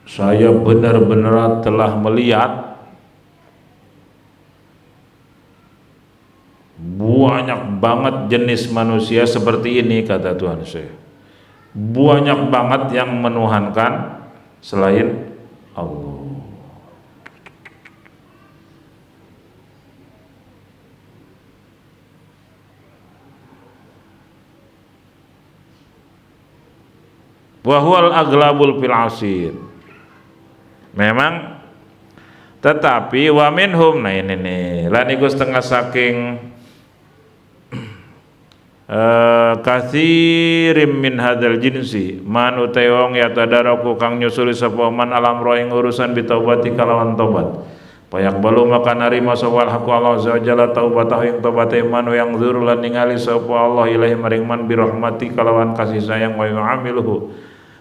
saya benar-benar telah melihat banyak banget jenis manusia seperti ini, kata Tuhan saya. Banyak banget yang menuhankan selain Allah. Wahwal aglabul fil asir. Memang, tetapi wa minhum, nah ini nih, lan iku setengah saking katsirim min hadzal jinsi man utai wong ya tadaraku kang nyusuli sapa man alam roing urusan bitaubati kalawan tobat payak balu maka narima sapa haqqu Allah azza wajalla taubatah ing tobaté man yang dzur lan ningali sapa Allah ilahi maring man bi rahmati kalawan kasih sayang wa yu'amiluhu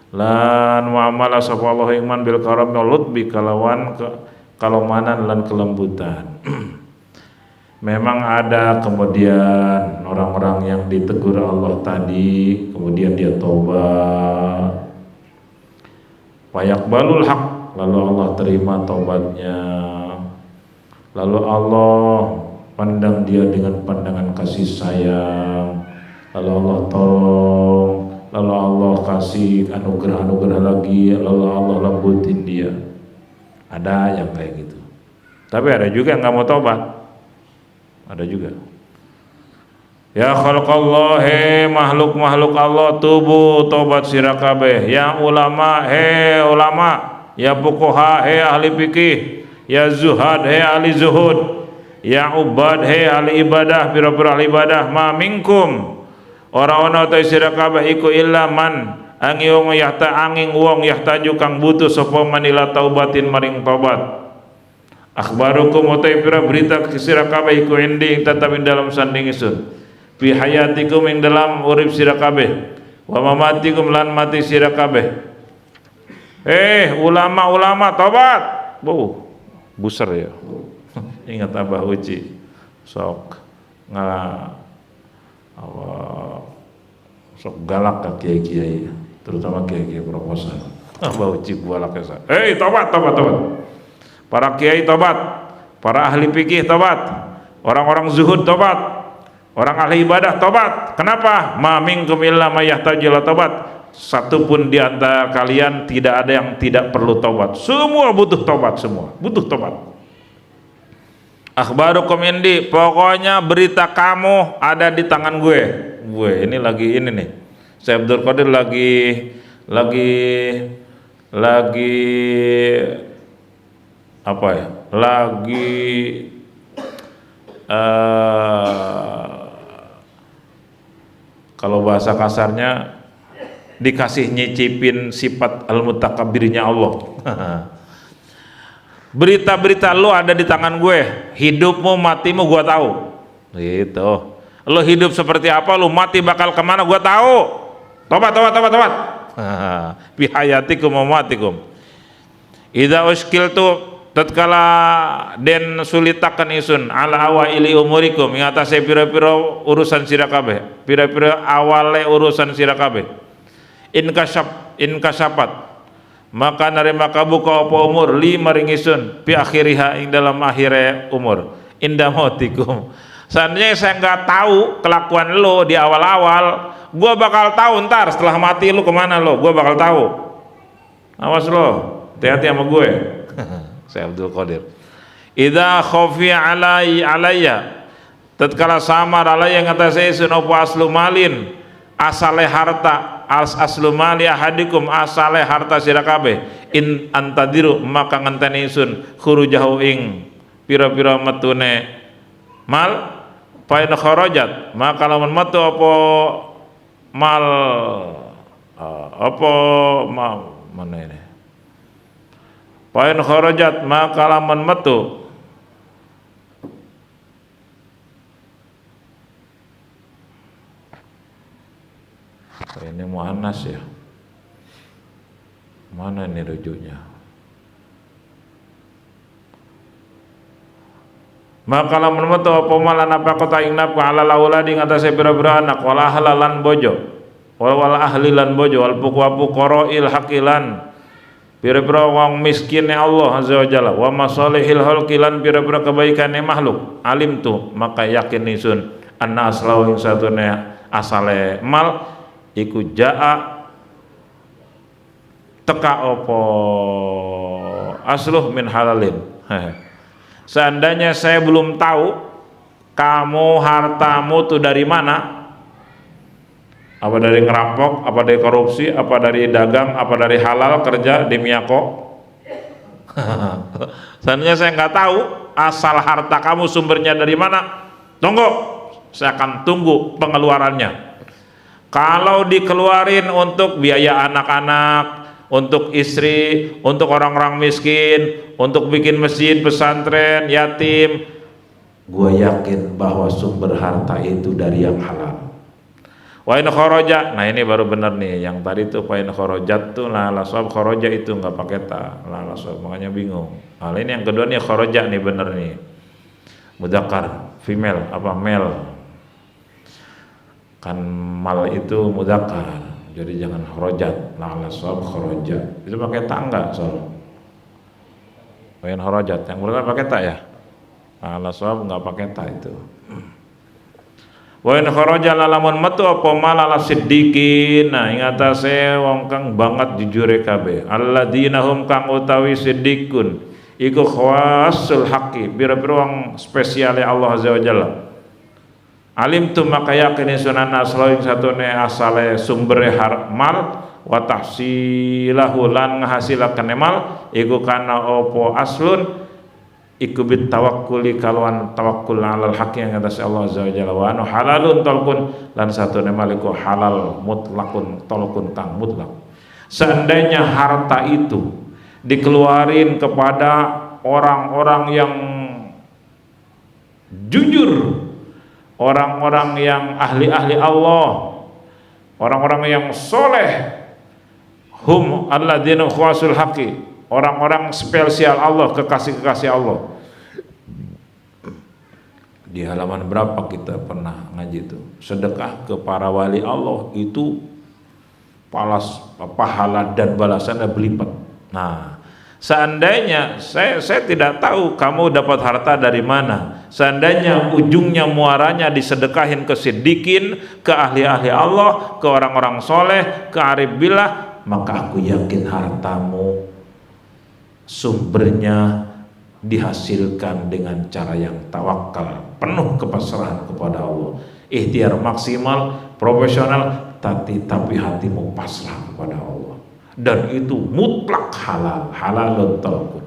lan muamalah sapa Allah ing man bil karam lutbi kalawan kalomanan lan kelembutan. Memang ada kemudian orang-orang yang ditegur Allah tadi, kemudian dia tobat. Fayaqbalul haq, lalu Allah terima tobatnya. Lalu Allah pandang dia dengan pandangan kasih sayang. Lalu Allah tolong, lalu Allah kasih anugerah-anugerah lagi, lalu Allah lembutin dia. Ada yang kayak gitu. Tapi ada juga yang nggak mau tobat. Ada juga. Ya khalqallah, he makhluk-makhluk Allah, tubuh tobat sira kabeh. Ya ulama, he ulama. Ya fuqaha, he ahli fikih. Ya zuhad, he ahli zuhud. Ya ubad, he ahli ibadah, pira-pira ahli ibadah. Ma minkum, ora ana ta sira kabeh iku illa man angin wong yahtaju kang butuh sapa man ila taubatin maring tobat. Akhbarukum utai pira berita sira kabeh iku indi tetap ing dalam sanding ingsun fi hayatikum ing dalam urip sira kabeh wa mamatikum lan mati sira kabeh. Ulama-ulama tobat. Buser ya. Ingat Abah Uci sok sok galak ke kiai-kiai, terutama kiai-kiai proposal. Abah Uci galak ya. Tobat. Para kiai tobat, para ahli fikih tobat, orang-orang zuhud tobat, orang ahli ibadah tobat. Kenapa? Ma minkum illa may yahtaju ila tobat. Satupun di antara kalian tidak ada yang tidak perlu tobat. Semua butuh tobat, semua butuh tobat. Akhbarukum indi, pokoknya berita kamu ada di tangan gue. Ini lagi ini nih. Syekh Abdul Qadir lagi apa ya? Kalau bahasa kasarnya dikasih nyicipin sifat al-mutakabbirnya Allah. Berita-berita lo ada di tangan gue, hidupmu matimu gue tahu. Gitu. Lo hidup seperti apa, lo mati bakal kemana gue tahu. Tobat. Fi hayatikum wa matikum. Idza uskiltu tatkala den sulitaken isun ala awaili umurikum ing atase pira-pira urusan sira kabeh, pira-pira awale urusan sira kabeh. In kasapat maka narima kabuka apa umur li maring isun fi akhiriha ing dalam akhire umur inda mautikum. Seandainya saya nggak tahu kelakuan lo di awal-awal, gua bakal tahu ntar setelah mati lo kemana lo, gua bakal tahu. Awas lo, hati-hati sama gue. Syekh Abdul Qadir. Idza khafi alayya tatkala samar ala yang ngatasi isun apa aslu malin asale harta aslu mali ahadikum asale harta sira kabeh in antadiru maka ngenteni isun khurujahu ing pira-pira metune mal pain kharajat maka lamun metu apa mal apa mana ini pain kharajat maka lamun metu ini muannas ya, mana ini rujuknya? Maka lamun metu apa malan apa kota ing nafka ala lauladi ngatasi pira-pira anak wala halalan bojo wala ahlilan bojo wal fuqarail hakilan pira-pira wong miskin Allah azza wa jalla wa masalihil halqilan pira-pira kebaikane makhluk alim tu maka yakin isun anna aslahu ing satune asale mal iku jaa teka opo asluh min halalin. Seandainya saya belum tahu kamu hartamu tuh dari mana, apa dari ngerampok, apa dari korupsi, apa dari dagang, apa dari halal kerja di Miyako. Seandainya saya nggak tahu asal harta kamu sumbernya dari mana, tunggu, saya akan tunggu pengeluarannya. Kalau dikeluarin untuk biaya anak-anak, untuk istri, untuk orang-orang miskin, untuk bikin masjid, pesantren, yatim, gue yakin bahwa sumber harta itu dari yang halal. Wa in kharaja, nah ini baru benar nih, yang tadi tuh wa in kharajat tuh la lasab kharaja itu nggak pakai ta, la lasab makanya bingung. Nah ini yang kedua nih kharaja nih bener nih, mudzakkar, female apa male. Kan mal itu mudzakkar jadi jangan kharajat la sawab kharajat itu pakai ta enggak soal bayan kharajat yang benar pakai ta ya la sawab enggak pakai ta itu wa in kharaja lamun metu apa mal ala siddiqin nah ing atase wong kang banget jujure kabeh alladzina hum kang utawi siddiqun iku khawasul haqqi bira-bira wong spesiale Allah azza wa jalla alim tu maka yakin sunan asal satune asale sumbere mal wa tahsilahu lan ngahasilaken mal iku kana opo aslun iku bit tawakkuli kalawan tawakkul alal haqq yang atas Allah azza wa jalla wa anu halalun talqun lan satune maliku halal mutlakun talqun kang mutlak. Seandainya harta itu dikeluarin kepada orang-orang yang jujur, orang-orang yang ahli-ahli Allah, orang-orang yang soleh, hum alladzina khawasul haqqi, orang-orang spesial Allah, kekasih-kekasih Allah. Di halaman berapa kita pernah ngaji itu? Sedekah ke para wali Allah itu pahala dan balasannya berlipat. Nah, seandainya saya tidak tahu kamu dapat harta dari mana. Seandainya ujungnya muaranya disedekahin ke siddiqin, ke ahli-ahli Allah, ke orang-orang soleh, ke arif billah, maka aku yakin hartamu sumbernya dihasilkan dengan cara yang tawakal, penuh kepasrahan kepada Allah, ikhtiar maksimal, profesional, tapi hatimu pasrah kepada Allah. Dan itu mutlak halal, halalun talqun.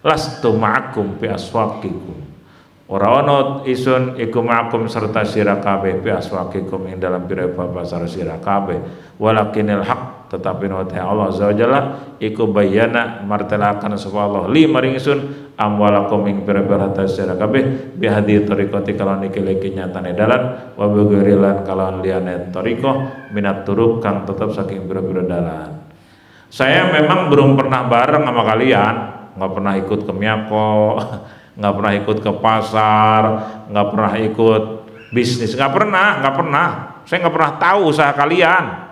Lastu ma'akum fi aswaqikum. Ora ana isun iku ma'akum serta sira kabeh fi aswaqikum ing dalam pira-pira pasar sira kabeh. Walakinil haq tetapi nate Allah azza wa jalla iku bayana martelakan sapa Allah li maring isun amwalakum ing pira-pira harta sira kabeh bi hadi tariqati kalon iki nyatane dalan wa bugurilan kalon liyane tariqah minat turuk kang tetap saking pira-pira dalan. Saya memang belum pernah bareng sama kalian, nggak pernah ikut ke Miyako, nggak pernah ikut ke pasar, nggak pernah ikut bisnis, nggak pernah. Saya nggak pernah tahu usaha kalian.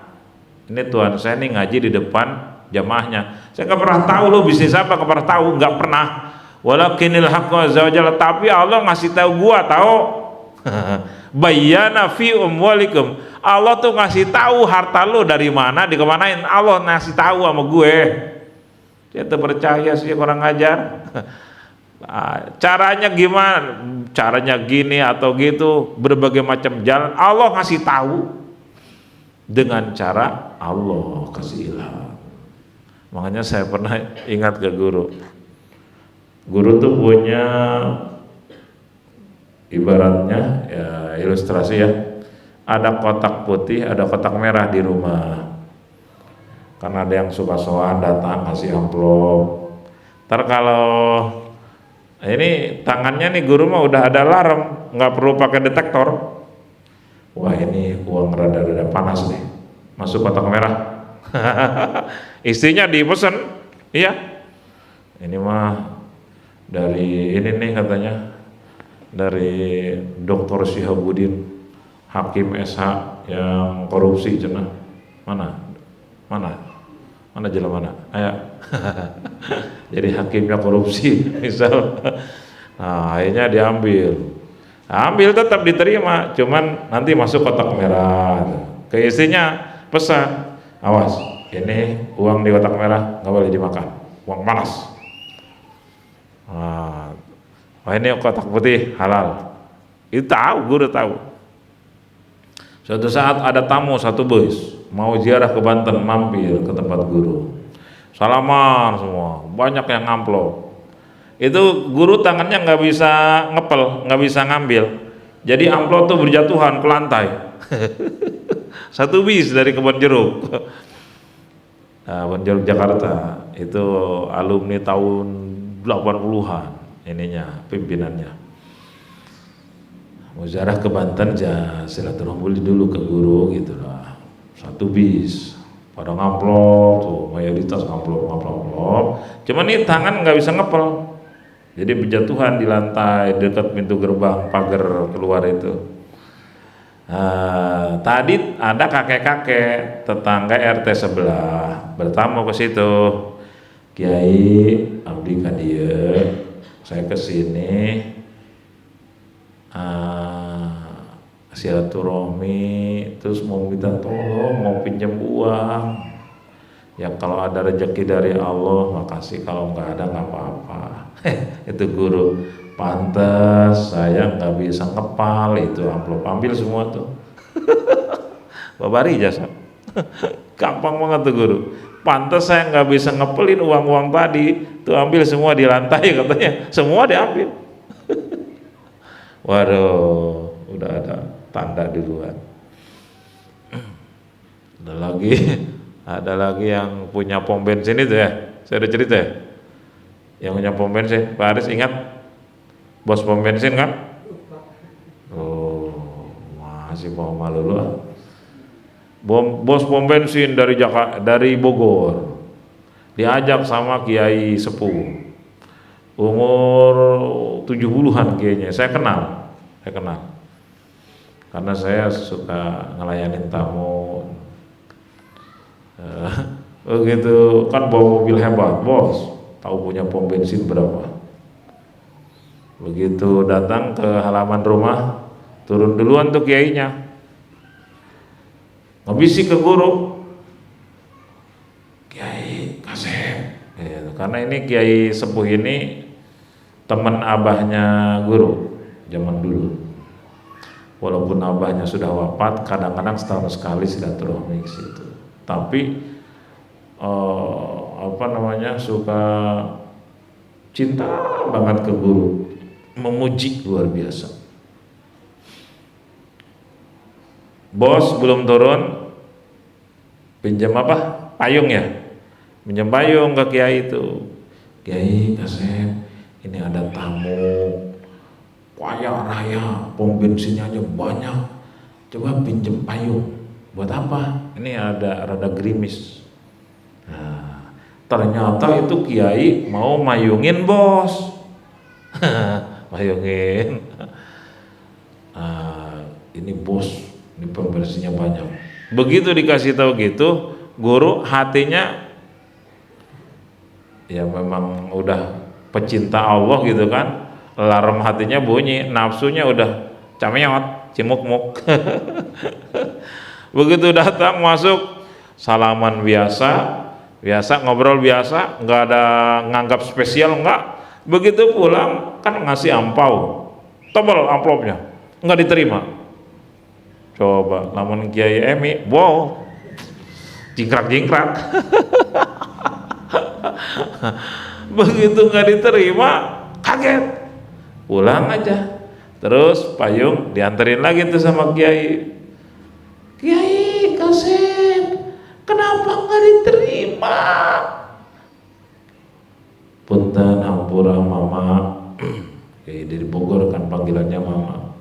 Ini Tuhan saya nih ngaji di depan jamaahnya. Saya nggak pernah tahu lo bisnis apa, nggak pernah tahu, nggak pernah. Walakinil haqqu azza wa jalla, tapi Allah ngasih tahu gua tahu. Bayyana fi umwalikum. Allah tuh ngasih tahu harta lo dari mana, dikemanain. Allah ngasih tahu sama gue. Dia tuh percaya sih orang ngajar. Caranya gimana? Caranya gini atau gitu, berbagai macam jalan Allah ngasih tahu dengan cara Allah kasih ilham. Makanya saya pernah ingat ke guru. Guru tuh punya ibaratnya ya ilustrasi ya. Ada kotak putih, ada kotak merah di rumah. Karena ada yang suka sowan datang kasih amplop. Ntar kalau ini tangannya nih guru mah udah ada alarm, nggak perlu pakai detektor. Wah ini uang rada-rada panas nih, masuk kotak merah. Istrinya dipesan, iya. Ini mah dari ini nih katanya, dari Dr. Syihabuddin, Hakim SH yang korupsi cenah. Mana jalan mana? Ayo. Jadi hakimnya korupsi, misal. Nah, akhirnya diambil. Ambil tetap diterima, cuman nanti masuk kotak merah. Ke istrinya pesan, awas, ini uang di kotak merah nggak boleh dimakan, uang panas. Nah, ini kotak putih halal. Itu tahu, guru tahu. Suatu saat ada tamu satu bus mau ziarah ke Banten, mampir ke tempat guru. Salaman semua, banyak yang ngamplop. Itu guru tangannya nggak bisa ngepel, nggak bisa ngambil. Jadi amplop tuh berjatuhan ke lantai. Satu bis dari Kebon Jeruk. Nah, Kebon Jeruk Jakarta itu alumni tahun 80-an ininya pimpinannya. Mau ziarah ke Banten ya silaturahmi dulu ke guru gitu lah. Satu bis pada ngamplop tuh, mayoritas ngamplop. Cuman nih tangan nggak bisa ngepel, jadi berjatuhan di lantai dekat pintu gerbang pagar keluar itu. Tadi ada kakek-kakek tetangga RT sebelah bertamu ke situ. Kiai abdi kadieu, saya kesini silaturahmi, terus mau minta tolong, mau pinjam uang. Ya kalau ada rezeki dari Allah makasih, kalau nggak ada nggak apa-apa. Itu guru, pantas saya nggak bisa ngepal itu amplop, ambil semua tuh. Babari jasa. Gampang banget tuh guru. Pantas saya nggak bisa ngepelin uang-uang tadi, tuh ambil semua di lantai katanya, semua diambil. Waduh, udah ada tanda duluan. Ada lagi yang punya pom bensin itu ya. Saya ada cerita ya. Yang punya pom bensin, Pak Aris ingat bos pom bensin kan? Oh, masih mau malu lu. Bos pom bensin dari Bogor. Diajak sama kiai sepuh. Umur 70-an kayaknya. Saya kenal. Karena saya suka ngelayanin tamu. Begitu kan bawa mobil hebat, bos. Tahu punya pom bensin berapa? Begitu datang ke halaman rumah, turun duluan tuh kiainya. Ngabisi ke guru. Kiai Kasep. Karena ini kiai sepuh ini teman abahnya guru zaman dulu. Walaupun abahnya sudah wafat, kadang-kadang setahun sekali silaturahmi ke situ. Tapi suka cinta banget ke guru, memuji luar biasa. Bos belum turun, pinjam apa? Payung ya? Pinjam payung ke kiai itu. Kiai Kasep, ini ada tamu kaya raya, pom bensinnya aja banyak, coba pinjem payung. Buat apa? Ini ada rada gerimis. Nah, ternyata itu kiai mau mayungin bos. Mayungin. Ini bos, ini pom bensinnya banyak. Begitu dikasih tahu gitu, guru hatinya ya memang udah pecinta Allah gitu kan. Alarm hatinya bunyi, nafsunya udah cameot, cimuk-muk. Begitu datang masuk, salaman biasa ngobrol biasa, nggak ada nganggap spesial, nggak. Begitu pulang kan ngasih ampau, tebal amplopnya, nggak diterima. Coba lamun Kiai Emi, wow, jingkrak-jingkrak. Begitu nggak diterima, kaget, pulang aja. Terus payung dianterin lagi tuh sama Kiai. Kiai Kasep, kenapa nggak diterima? Punten hampura mama. Kiai dari Bogor kan panggilannya mama.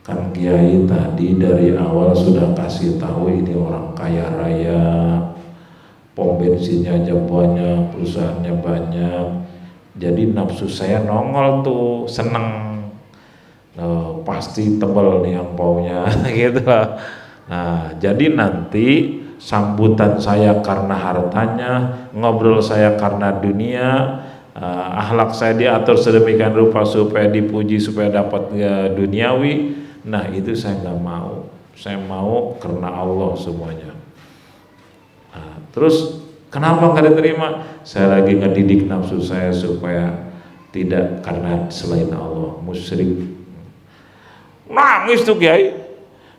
Kan Kiai tadi dari awal sudah kasih tahu ini orang kaya raya, pom bensinnya aja banyak, perusahaannya banyak. Jadi nafsu saya nongol tuh, seneng. Pasti tebal nih ampaunya gitu lah. Nah, jadi nanti sambutan saya karena hartanya, ngobrol saya karena dunia, akhlak saya diatur sedemikian rupa supaya dipuji, supaya dapat duniawi. Nah, itu saya nggak mau. Saya mau karena Allah semuanya. Nah, terus kenapa nggak diterima? Saya lagi ngedidik nafsu saya supaya tidak karena selain Allah, musyrik. Nangis tuh Kiai.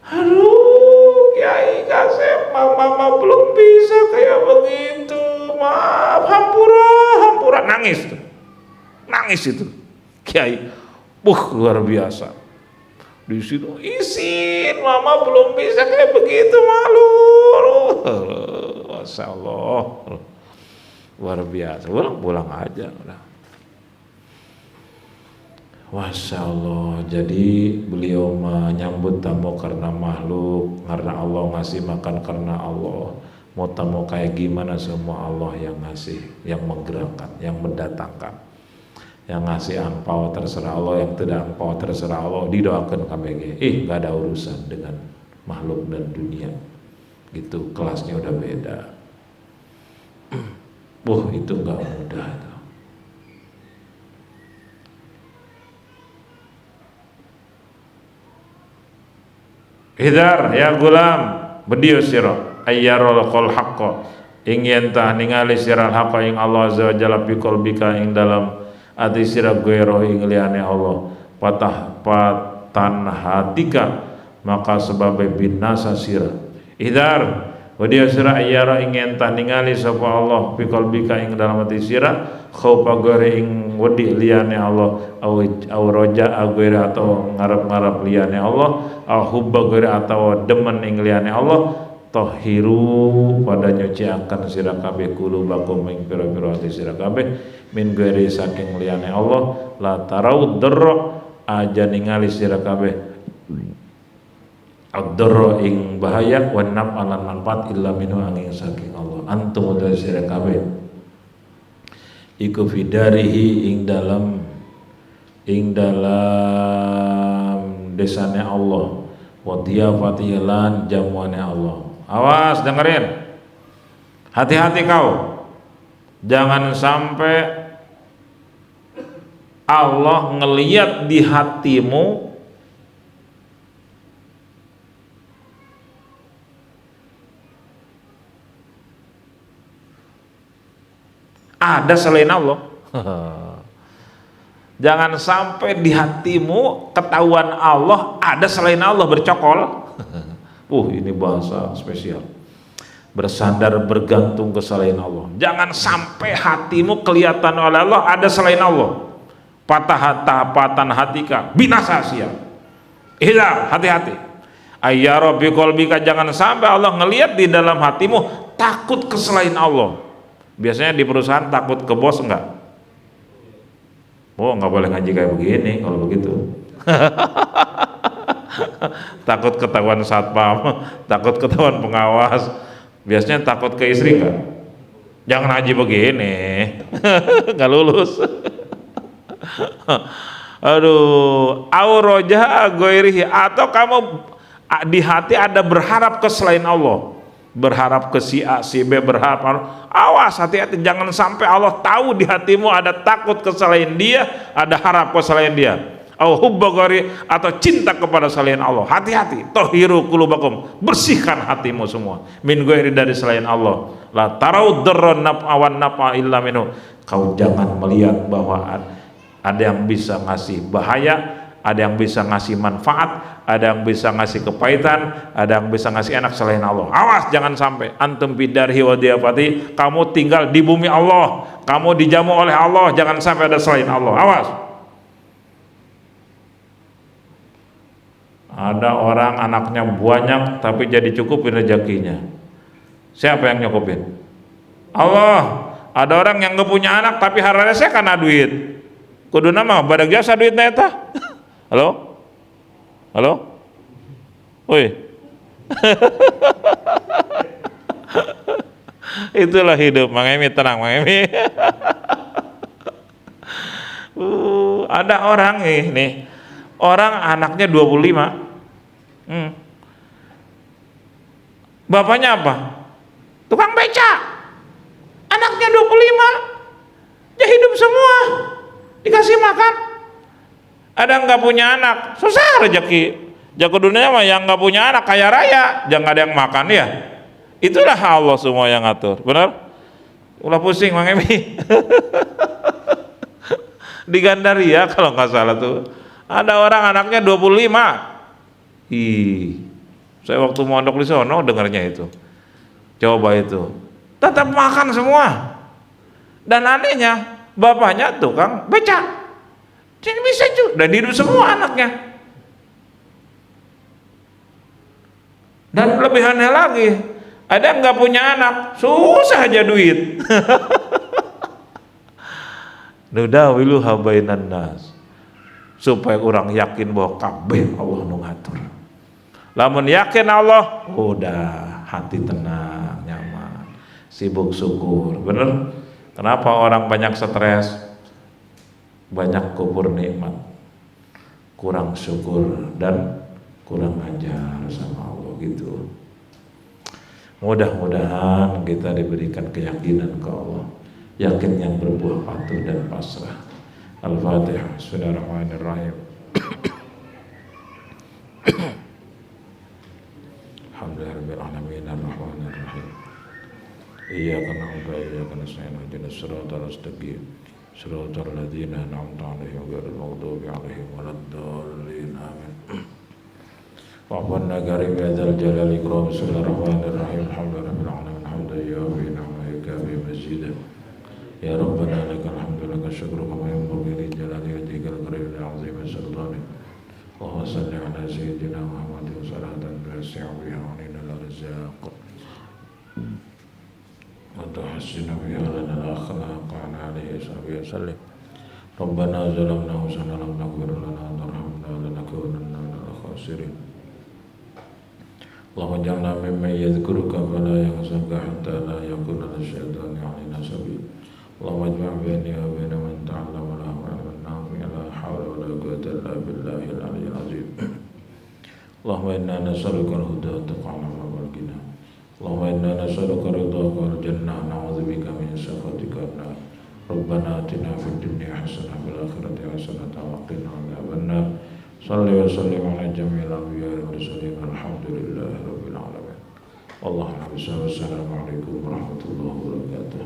Aduh, Kiai Kasep, mama belum bisa kayak begitu. Maaf, hampura, nangis tuh. Nangis itu. Kiai, luar biasa. Di situ izin, mama belum bisa kayak begitu, malu. Masya Allah, luar biasa. Pulang aja udah. Masya Allah. Jadi beliau menyambut tamu karena makhluk, karena Allah ngasih makan karena Allah. Mau tamu kayak gimana semua Allah yang ngasih, yang menggerakkan, yang mendatangkan. Yang ngasih ampau terserah Allah, yang tidak ampau terserah Allah. Didoakan KBG. Gak ada urusan dengan makhluk dan dunia. Gitu, kelasnya udah beda. Itu gak mudah itu. Hidar ya gulam bediyo sira ayyarul qol haqqo ing yen tah ningali sira haqqo ing Allah azza wa jalla fi qalbika ing dalam ati sira goero ing liyane Allah patan hatika maka sebabe binasa sira. Hidar bediyo sira ayyara ing yen tah ningali sapa Allah fi qalbika ing dalam ati sira khaufa gore ing wedi liyane Allah au roja agore atau ngarep-ngarep liyane Allah au hubba gore atau demen ing liyane Allah tahiru pada nyuci akan sira kabeh kulubakum ing pira-pira ati sira kabeh min gore saking liyane Allah la tarau darra aja ningali sira kabeh ad-darra ing bahaya wan naf'alan manfaat illa minhu angin saking Allah antum uta sira kabeh iku fidarihi ing dalam desane Allah wa diyafati lan jamuane Allah. Awas dengerin, hati-hati kau, jangan sampai Allah ngeliat di hatimu ada selain Allah. Jangan sampai di hatimu ketahuan Allah ada selain Allah bercokol. Ini bahasa spesial. Bersandar bergantung ke selain Allah. Jangan sampai hatimu kelihatan oleh Allah ada selain Allah. Patatan hatika binasa sia. Hati-hati. Ayyara bi qalbika, jangan sampai Allah ngelihat di dalam hatimu takut ke selain Allah. Biasanya di perusahaan takut ke bos enggak? Nggak boleh ngaji kayak begini kalau begitu. Takut ketahuan satpam, takut ketahuan pengawas. Biasanya takut ke istri enggak? Jangan ngaji begini. Nggak lulus. Aduh, auroja goirihi, atau kamu di hati ada berharap ke selain Allah. Berharap ke si A, si B, berharap. Awas, hati-hati, jangan sampai Allah tahu di hatimu ada takut ke selain dia, ada harap ke selain dia. Au hubba ghairi, atau cinta kepada selain Allah. Hati-hati, tahiru qulubakum, bersihkan hatimu semua min ghairi, dari selain Allah. La tarau darra naf'a wan naf'a illa minhu. Kau jangan melihat bahwa Ada yang bisa ngasih bahaya, ada yang bisa ngasih manfaat, ada yang bisa ngasih kepahitan, ada yang bisa ngasih enak selain Allah. Awas jangan sampai antum bidarhi wa diafati, kamu tinggal di bumi Allah, kamu dijamu oleh Allah, jangan sampai ada selain Allah. Awas. Ada orang anaknya banyak tapi jadi cukupin rezekinya. Siapa yang nyukupin? Allah. Ada orang yang nggak punya anak tapi haranya saya karena duit. Kudu nama badak jasa duitnya eta. Halo? Halo? Woi. Itulah hidup, Mang Emi, tenang Mang Emi. Ada orang nih. Orang anaknya 25. Bapaknya apa? Tukang beca. Anaknya 25. Dia hidup semua. Dikasih makan. Ada yang nggak punya anak, susah rezeki. Jago dunia mah yang nggak punya anak kaya raya, jangan ada yang makan ya. Itulah Allah semua yang ngatur, benar? Ulah pusing Mang Emi. Di Gandaria kalau nggak salah tuh, ada orang anaknya 25. Saya waktu mondok di sono dengarnya itu. Coba itu, tetap makan semua. Dan anehnya, bapaknya tukang beca. Jadi bisa juga, dan hidup semua anaknya. Dan lebihannya lagi, ada yang nggak punya anak, susah aja duit. Nudawilu habainan nas, supaya orang yakin bahwa kabeh Allah nu ngatur. Lamun yakin Allah, udah hati tenang, nyaman, sibuk syukur. Bener? Kenapa orang banyak stres? Banyak kubur nikmat, kurang syukur dan kurang ajar sama Allah gitu. Mudah-mudahan kita diberikan keyakinan ke Allah, yakin yang berbuah patuh dan pasrah. Al-Fatihah. Bismillahirrahmanirrahim. Alhamdulillahirabbil alamin arrahmanir rahim. Iyyaka na'budu wa iyyaka nasta'in ihdinas siratal mustaqim. Shiratal ladzina an'amta 'alaihim ghairil maghdubi 'alaihim waladdallin. Amin. Wa'banna karim ya dzal jalali ikram. Bismillahirrahmanirrahim. Alhamdulillahirabbil alamin hamdan yuwafi ni'mahu yukafi mazidah. Ya Rabbana lakal hamdu lakal syukru kama yanbaghi li jalali wajhikal karim wa 'azimi sultanik. Allahumma shalli 'ala sayyidina Muhammadin salatan tusi'u biha 'alaina al-arzaq wa tuhsinu biha lana al-akhlaq wa 'ala alihi wa sallim. Rabbana zalamna anfusana wa lam taghfir lana wa tarhamna lanakunanna minal khasirin. Allahumma ij'alna mimman yadhkuruka wa la yansaka hatta la yakuna lisyaitani 'alaina sabil. Allahumma ijma' baini wa baina man ta'allama lahu 'ilman nafi'an la hawla wa la quwwata illa billahil 'aliyyil 'azim. Allahumma inna nas'aluka al-huda wa at-taqwa wal ghina. Allahumma inna nas'aluka ridhaka wal jannah wa na'udzubika min sakhatika wan nar. Rabbana atina fid dunya hasanah wa fil akhirati hasanah wa qina adzaban nar. Shalli wa sallim ala jami'il anbiya'i wal mursalin walhamdulillahi rabbil alamin. Wassalamu alaikum warahmatullahi wabarakatuh.